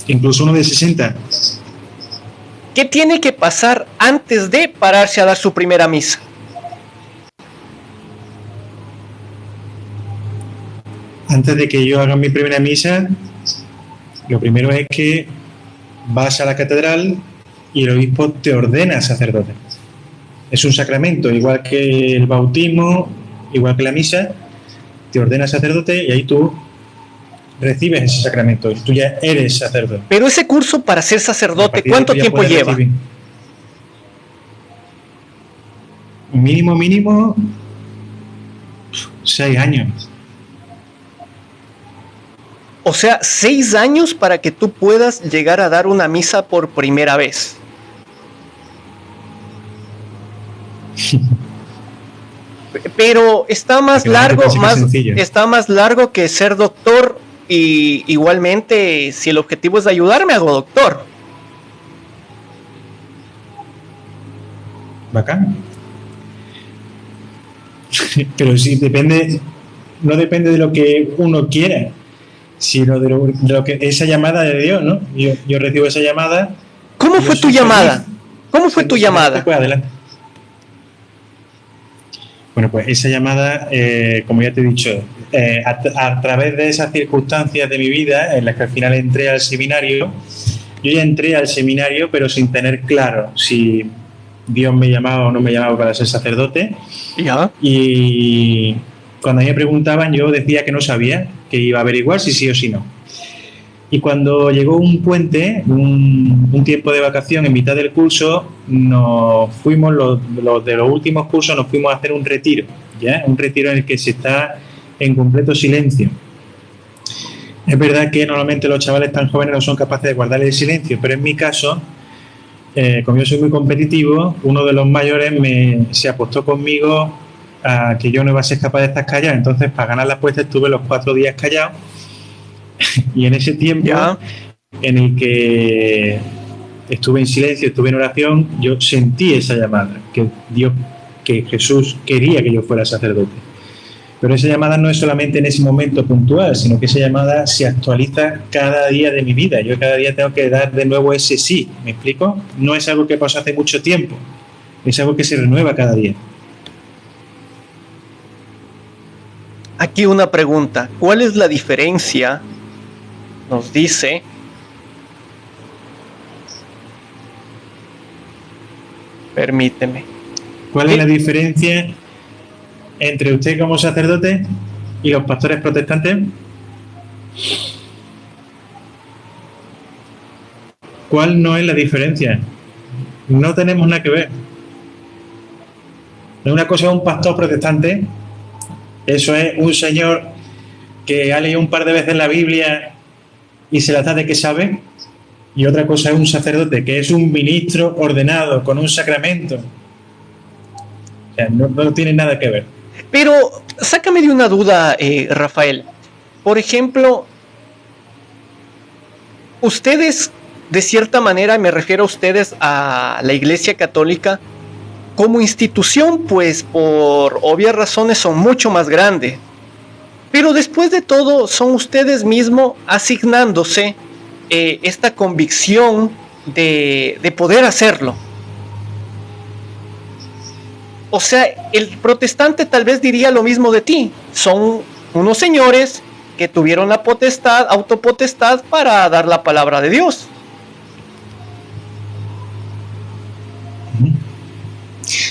Incluso uno de 60. ¿Qué tiene que pasar antes de pararse a dar su primera misa? Antes de que yo haga mi primera misa, lo primero es que vas a la catedral y el obispo te ordena sacerdote. Es un sacramento, igual que el bautismo, igual que la misa, te ordena sacerdote y ahí tú recibes ese sacramento y tú ya eres sacerdote. Pero ese curso para ser sacerdote, ¿cuánto tiempo lleva? Mínimo 6 años. O sea, 6 años para que tú puedas llegar a dar una misa por primera vez. Pero está más largo, está más largo que ser doctor, y igualmente si el objetivo es ayudar, me hago doctor. Bacán. Pero sí depende, no depende de lo que uno quiera, sino de lo que esa llamada de Dios, ¿no? Yo recibo esa llamada. ¿Cómo fue tu llamada? ¿Cómo fue tu llamada? Pues adelante. Bueno, pues esa llamada, como ya te he dicho, a través de esas circunstancias de mi vida en las que al final entré al seminario, yo ya entré al seminario pero sin tener claro si Dios me llamaba o no me llamaba para ser sacerdote. ¿Ya? Y cuando a mí me preguntaban yo decía que no sabía, que iba a averiguar si sí o si no. Y cuando llegó un puente, un tiempo de vacación en mitad del curso, nos fuimos, los de los últimos cursos, nos fuimos a hacer un retiro, ¿ya? Un retiro en el que se está en completo silencio. Es verdad que normalmente los chavales tan jóvenes no son capaces de guardar el silencio, pero en mi caso, como yo soy muy competitivo, uno de los mayores se apostó conmigo a que yo no iba a ser capaz de estar callado. Entonces, para ganar la apuesta estuve los 4 días callado. Y en ese tiempo en el que estuve en silencio, estuve en oración, yo sentí esa llamada, que Jesús quería que yo fuera sacerdote. Pero esa llamada no es solamente en ese momento puntual, sino que esa llamada se actualiza cada día de mi vida. Yo cada día tengo que dar de nuevo ese sí, ¿me explico? No es algo que pasó hace mucho tiempo, es algo que se renueva cada día. Aquí una pregunta, ¿cuál es la diferencia? Nos dice permíteme. ¿Cuál es la diferencia entre usted como sacerdote y los pastores protestantes? ¿Cuál no es la diferencia? No tenemos nada que ver. Una cosa es un pastor protestante, eso es un señor que ha leído un par de veces la Biblia y se la da de que sabe, y otra cosa es un sacerdote que es un ministro ordenado con un sacramento. O sea, no tiene nada que ver. Pero sácame de una duda, Rafael. Por ejemplo, ustedes, de cierta manera, me refiero a ustedes, a la Iglesia Católica, como institución, pues por obvias razones son mucho más grandes. Pero después de todo, son ustedes mismos asignándose esta convicción de poder hacerlo. O sea, el protestante tal vez diría lo mismo de ti. Son unos señores que tuvieron la potestad, autopotestad para dar la palabra de Dios.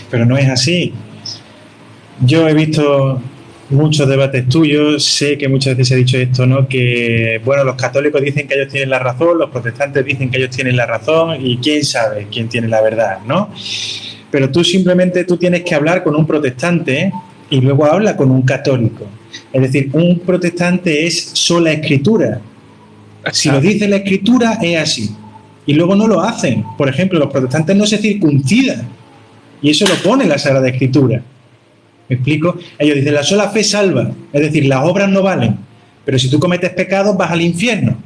Pero no es así. Yo he visto muchos debates tuyos, sé que muchas veces se ha dicho esto, ¿no? Que, bueno, los católicos dicen que ellos tienen la razón, los protestantes dicen que ellos tienen la razón y quién sabe quién tiene la verdad, ¿no? Pero tú tienes que hablar con un protestante y luego habla con un católico. Es decir, un protestante es sola escritura Si lo dice la Escritura, es así. Y luego no lo hacen. Por ejemplo, los protestantes no se circuncidan. Y eso lo pone la Sagrada Escritura. ¿Me explico? Ellos dicen, la sola fe salva. Es decir, las obras no valen. Pero si tú cometes pecados, vas al infierno.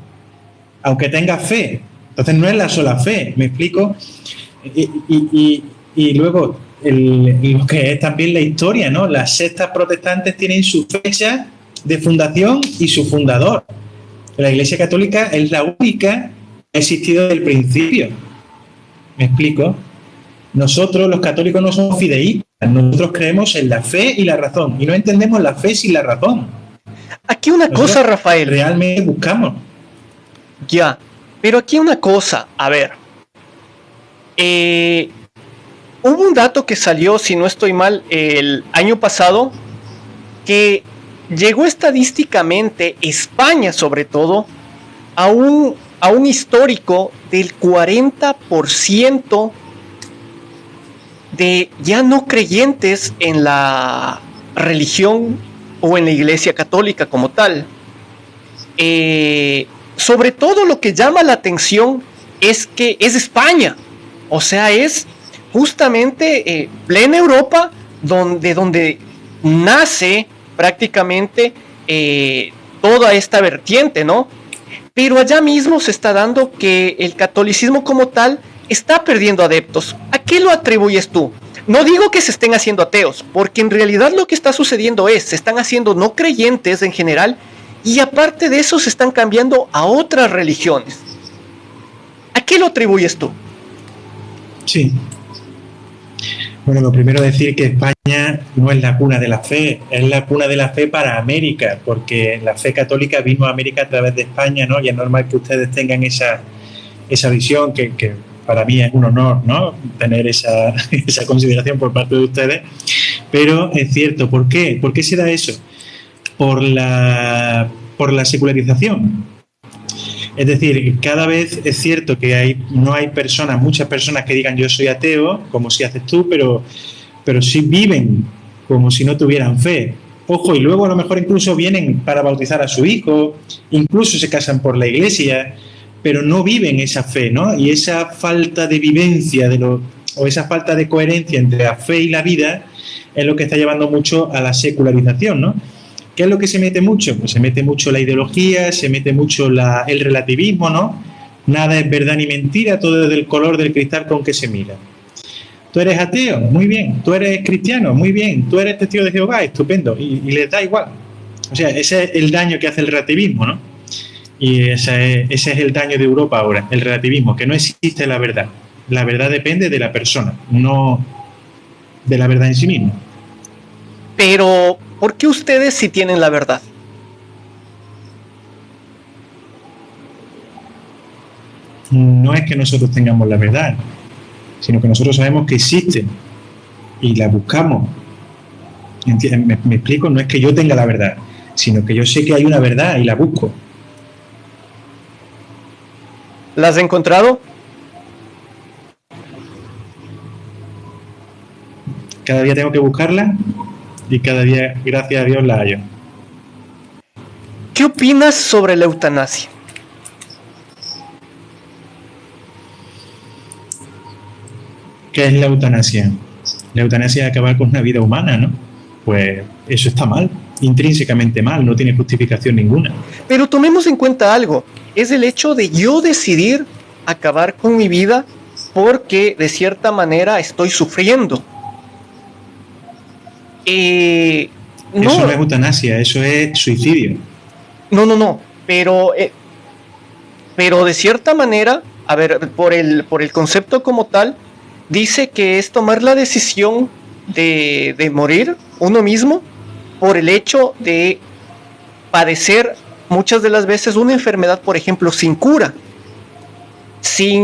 Aunque tengas fe. Entonces no es la sola fe. ¿Me explico? Y luego, lo que es también la historia, ¿no? Las sectas protestantes tienen su fecha de fundación y su fundador. La Iglesia Católica es la única que ha existido desde el principio. ¿Me explico? Nosotros, los católicos, no somos fideístas. Nosotros creemos en la fe y la razón. Y no entendemos la fe sin la razón. Aquí una cosa, Rafael. Realmente buscamos. Ya, pero aquí una cosa. A ver. Hubo un dato que salió, si no estoy mal, el año pasado, que llegó estadísticamente, España sobre todo, a un histórico del 40% de ya no creyentes en la religión o en la Iglesia Católica como tal. Sobre todo lo que llama la atención es que es España, o sea, es justamente plena Europa donde nace prácticamente toda esta vertiente, ¿no? Pero allá mismo se está dando que el catolicismo como tal está perdiendo adeptos. ¿A qué lo atribuyes tú? No digo que se estén haciendo ateos, porque en realidad lo que está sucediendo es, se están haciendo no creyentes en general, y aparte de eso se están cambiando a otras religiones. ¿A qué lo atribuyes tú? Sí. Bueno, lo primero decir que España no es la cuna de la fe, es la cuna de la fe para América, porque la fe católica vino a América a través de España, ¿no? Y es normal que ustedes tengan esa visión que para mí es un honor, ¿no? Tener esa consideración por parte de ustedes. Pero es cierto, ¿por qué? ¿Por qué se da eso? Por la secularización. Es decir, cada vez es cierto que no hay muchas personas que digan yo soy ateo, como si haces tú, pero sí viven como si no tuvieran fe. Ojo, y luego a lo mejor incluso vienen para bautizar a su hijo, incluso se casan por la iglesia, pero no viven esa fe, ¿no? Y esa falta de vivencia o esa falta de coherencia entre la fe y la vida es lo que está llevando mucho a la secularización, ¿no? ¿Qué es lo que se mete mucho? Pues se mete mucho la ideología, se mete mucho el relativismo, ¿no? Nada es verdad ni mentira, todo es del color del cristal con que se mira. Tú eres ateo, muy bien. Tú eres cristiano, muy bien. Tú eres testigo de Jehová, estupendo. Y les da igual. O sea, ese es el daño que hace el relativismo, ¿no? Y ese es el daño de Europa ahora, el relativismo, que no existe la verdad. La verdad depende de la persona, no de la verdad en sí misma. Pero, ¿por qué ustedes sí tienen la verdad? No es que nosotros tengamos la verdad, sino que nosotros sabemos que existe y la buscamos. ¿Me explico? No es que yo tenga la verdad, sino que yo sé que hay una verdad y la busco. ¿La has encontrado? Cada día tengo que buscarla y cada día, gracias a Dios, la hallo. ¿Qué opinas sobre la eutanasia? ¿Qué es la eutanasia? La eutanasia es acabar con una vida humana, ¿no? Pues eso está mal, intrínsecamente mal, no tiene justificación ninguna. Pero tomemos en cuenta algo, es el hecho de yo decidir acabar con mi vida porque de cierta manera estoy sufriendo. Eso no es eutanasia, eso es suicidio. No, pero de cierta manera, a ver, por el concepto como tal, dice que es tomar la decisión de morir uno mismo por el hecho de padecer muchas de las veces una enfermedad, por ejemplo, sin cura, sin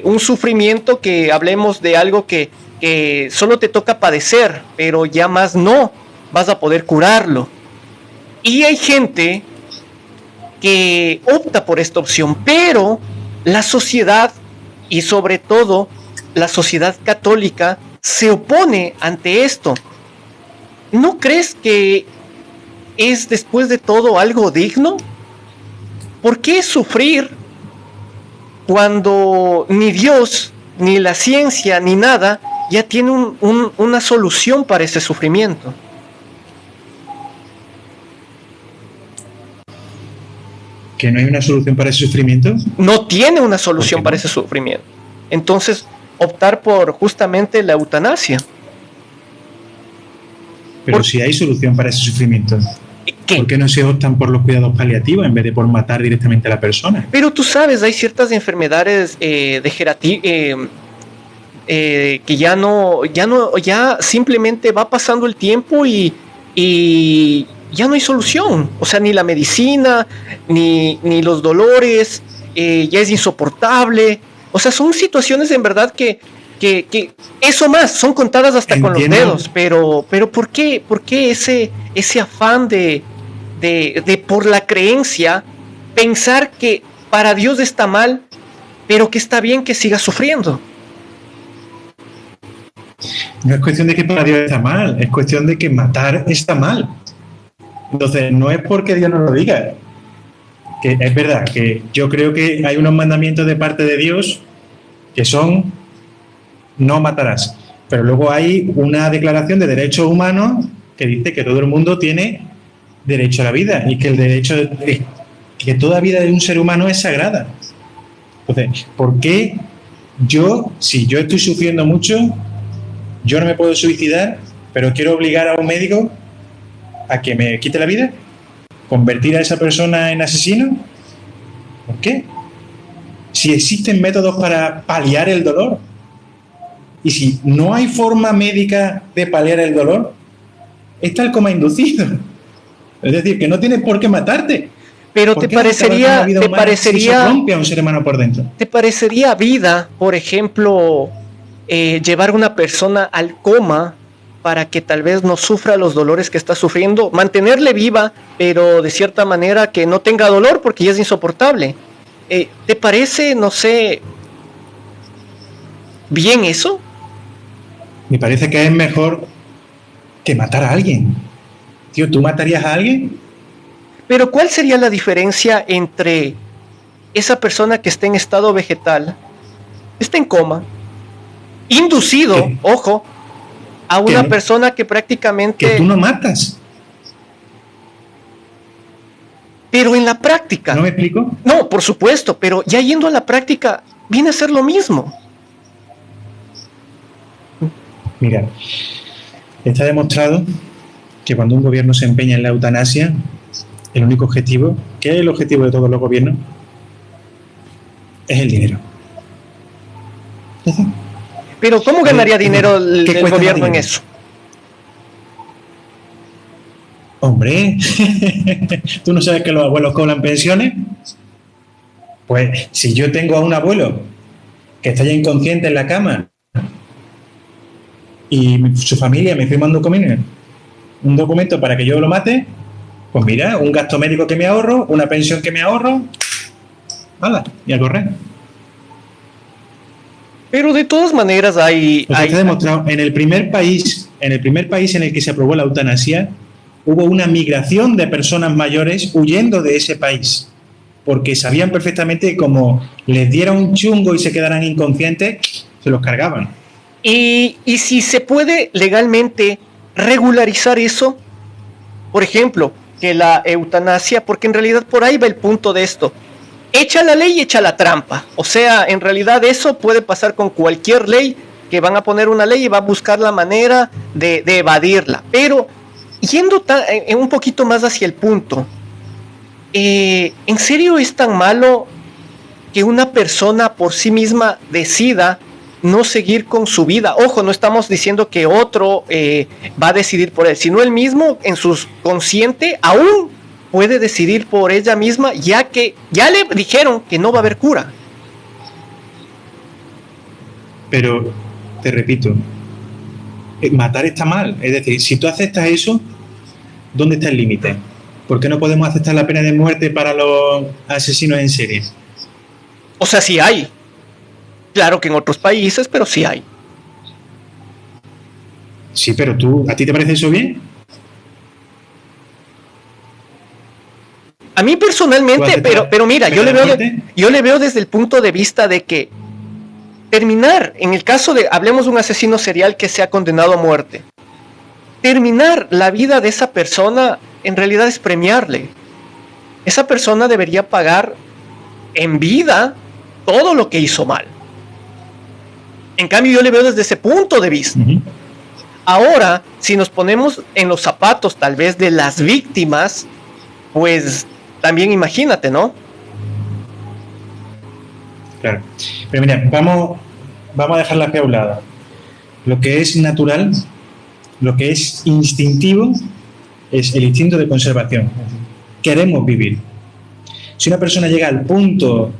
un sufrimiento, que hablemos de algo que solo te toca padecer, pero ya más no vas a poder curarlo. Y hay gente que opta por esta opción, pero la sociedad, y sobre todo la sociedad católica, se opone ante esto. ¿No crees que es después de todo algo digno? ¿Por qué sufrir cuando ni Dios, ni la ciencia, ni nada ya tiene una solución para ese sufrimiento? ¿Que no hay una solución para ese sufrimiento? No tiene una solución para ese sufrimiento. Entonces, optar por justamente la eutanasia. Pero si hay solución para ese sufrimiento, ¿por qué no se optan por los cuidados paliativos en vez de por matar directamente a la persona? Pero tú sabes, hay ciertas enfermedades que ya simplemente va pasando el tiempo y ya no hay solución. O sea, ni la medicina, ni los dolores, ya es insoportable. O sea, son situaciones en verdad que eso más, son contadas hasta con los dedos. Pero ¿por qué ese afán de por la creencia pensar que para Dios está mal, pero que está bien que siga sufriendo? No es cuestión de que para Dios está mal, es cuestión de que matar está mal. Entonces, no es porque Dios no lo diga. Que es verdad que yo creo que hay unos mandamientos de parte de Dios que son no matarás. Pero luego hay una declaración de derechos humanos que dice que todo el mundo tiene derecho a la vida y que el derecho que toda vida de un ser humano es sagrada. Entonces, ¿por qué si yo estoy sufriendo mucho, yo no me puedo suicidar, pero quiero obligar a un médico a que me quite la vida? ¿Convertir a esa persona en asesino? ¿Por qué? Si existen métodos para paliar el dolor, y si no hay forma médica de paliar el dolor, está el coma inducido. Es decir, que no tienes por qué matarte. Pero te parecería si eso rompe a un ser humano por dentro. ¿Te parecería vida, por ejemplo, llevar a una persona al coma para que tal vez no sufra los dolores que está sufriendo, mantenerle viva, pero de cierta manera que no tenga dolor porque ya es insoportable? ¿Te parece, no sé, bien eso? Me parece que es mejor que matar a alguien. Tío, ¿tú matarías a alguien? Pero ¿cuál sería la diferencia entre esa persona que está en estado vegetal, está en coma, inducido, ojo, a una persona que prácticamente... Que tú no matas. Pero en la práctica... ¿No me explico? No, por supuesto, pero ya yendo a la práctica, viene a ser lo mismo. Mira, está demostrado que cuando un gobierno se empeña en la eutanasia, el único objetivo, que es el objetivo de todos los gobiernos, es el dinero. Pero ¿cómo ganaría dinero el gobierno en eso? Hombre, ¿tú no sabes que los abuelos cobran pensiones? Pues si yo tengo a un abuelo que está ya inconsciente en la cama y su familia me firma un documento para que yo lo mate, pues mira, un gasto médico que me ahorro, una pensión que me ahorro, ¡hala! Y a correr. Pero de todas maneras Está demostrado, en el primer país en el que se aprobó la eutanasia, hubo una migración de personas mayores huyendo de ese país, porque sabían perfectamente que como les diera un chungo y se quedaran inconscientes, se los cargaban. Y si se puede legalmente regularizar eso, por ejemplo, que la eutanasia, porque en realidad por ahí va el punto de esto, echa la ley y echa la trampa. O sea, en realidad eso puede pasar con cualquier ley, que van a poner una ley y va a buscar la manera de evadirla. Pero yendo un poquito más hacia el punto, ¿en serio es tan malo que una persona por sí misma decida no seguir con su vida? Ojo, no estamos diciendo que otro va a decidir por él, sino él mismo en su consciente aún puede decidir por ella misma, ya que ya le dijeron que no va a haber cura. Pero, te repito, matar está mal. Es decir, si tú aceptas eso, ¿dónde está el límite? ¿Por qué no podemos aceptar la pena de muerte para los asesinos en serie? O sea, sí hay. Claro que en otros países, pero sí hay. Sí, pero ¿a ti te parece eso bien? A mí personalmente, pero mira, yo le veo desde el punto de vista de que terminar, en el caso de, hablemos de un asesino serial que sea condenado a muerte, terminar la vida de esa persona en realidad es premiarle. Esa persona debería pagar en vida todo lo que hizo mal. En cambio, yo le veo desde ese punto de vista. Uh-huh. Ahora, si nos ponemos en los zapatos tal vez de las víctimas, pues también imagínate, ¿no? Claro. Pero mira, vamos a dejar la fe a un lado. Lo que es natural, lo que es instintivo, es el instinto de conservación. Queremos vivir. Si una persona llega al punto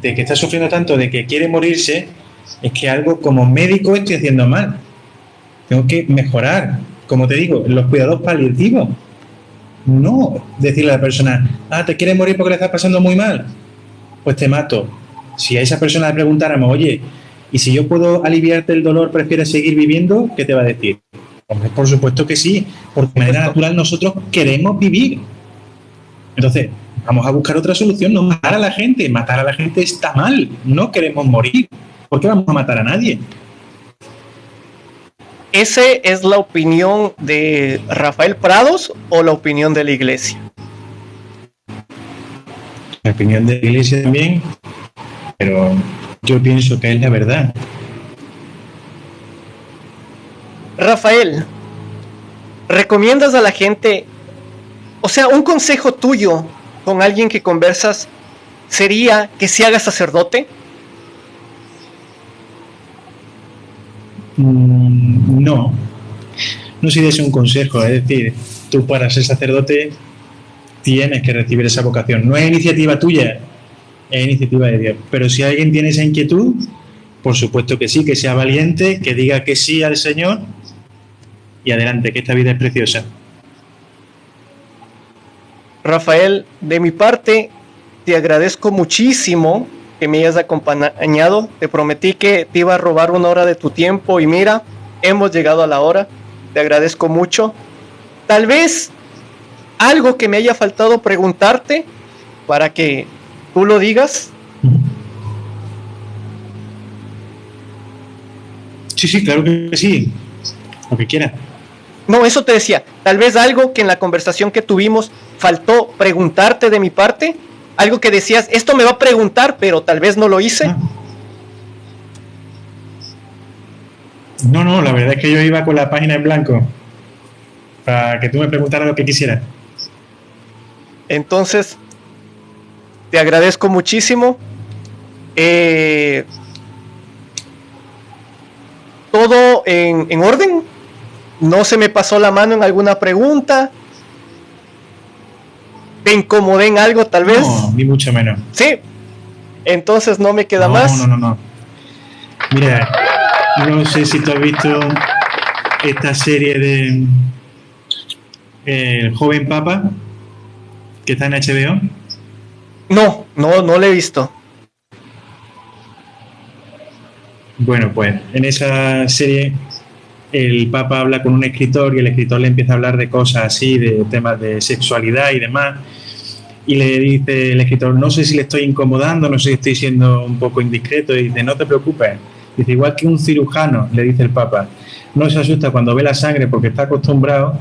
de que está sufriendo tanto, de que quiere morirse, es que algo como médico estoy haciendo mal. Tengo que mejorar, como te digo, los cuidados paliativos. No decirle a la persona, ¿te quieres morir porque le está pasando muy mal? Pues te mato. Si a esa persona le preguntáramos, oye, ¿y si yo puedo aliviarte el dolor, prefieres seguir viviendo? ¿Qué te va a decir? Hombre, por supuesto que sí, porque de manera natural nosotros queremos vivir. Entonces, vamos a buscar otra solución, no matar a la gente. Matar a la gente está mal, no queremos morir. ¿Por qué vamos a matar a nadie? ¿Esa es la opinión de Rafael Prados o la opinión de la iglesia? La opinión de la iglesia también, pero yo pienso que es la verdad. Rafael, ¿recomiendas a la gente, o sea, un consejo tuyo con alguien que conversas sería que se haga sacerdote? No sé si es un consejo, es decir, tú para ser sacerdote tienes que recibir esa vocación. No es iniciativa tuya, es iniciativa de Dios. Pero si alguien tiene esa inquietud, por supuesto que sí, que sea valiente, que diga que sí al Señor y adelante, que esta vida es preciosa. Rafael, de mi parte, te agradezco muchísimo que me hayas acompañado. Te prometí que te iba a robar 1 hora de tu tiempo y mira, hemos llegado a la hora. Te agradezco mucho. Tal vez algo que me haya faltado preguntarte para que tú lo digas. Sí, claro que sí. Lo que quieras. No, eso te decía. Tal vez algo que en la conversación que tuvimos faltó preguntarte de mi parte. Algo que decías, esto me va a preguntar, pero tal vez no lo hice. No, la verdad es que yo iba con la página en blanco para que tú me preguntaras lo que quisieras. Entonces, te agradezco muchísimo. ¿Todo en orden? ¿No se me pasó la mano en alguna pregunta? ¿Te incomodé en algo tal vez? No, ni mucho menos. Sí. Entonces no me queda más. No. Mira, no sé si tú has visto esta serie de El joven Papa que está en HBO. No la he visto. Bueno, pues en esa serie el Papa habla con un escritor y el escritor le empieza a hablar de cosas así, de temas de sexualidad y demás. Y le dice el escritor, no sé si le estoy incomodando, no sé si estoy siendo un poco indiscreto. Y dice, no te preocupes. Dice, igual que un cirujano, le dice el Papa, no se asusta cuando ve la sangre porque está acostumbrado.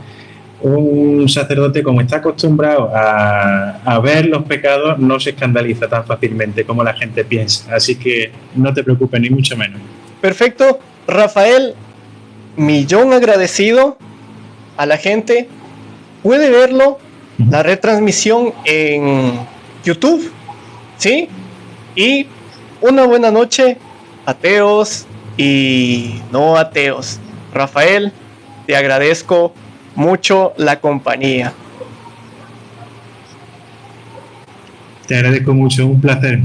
Un sacerdote, como está acostumbrado a ver los pecados, no se escandaliza tan fácilmente como la gente piensa. Así que no te preocupes, ni mucho menos. Perfecto. Rafael, millón agradecido a la gente. Puede verlo, la retransmisión en YouTube, ¿sí? Y una buena noche, ateos y no ateos. Rafael, te agradezco mucho la compañía. Te agradezco mucho, un placer.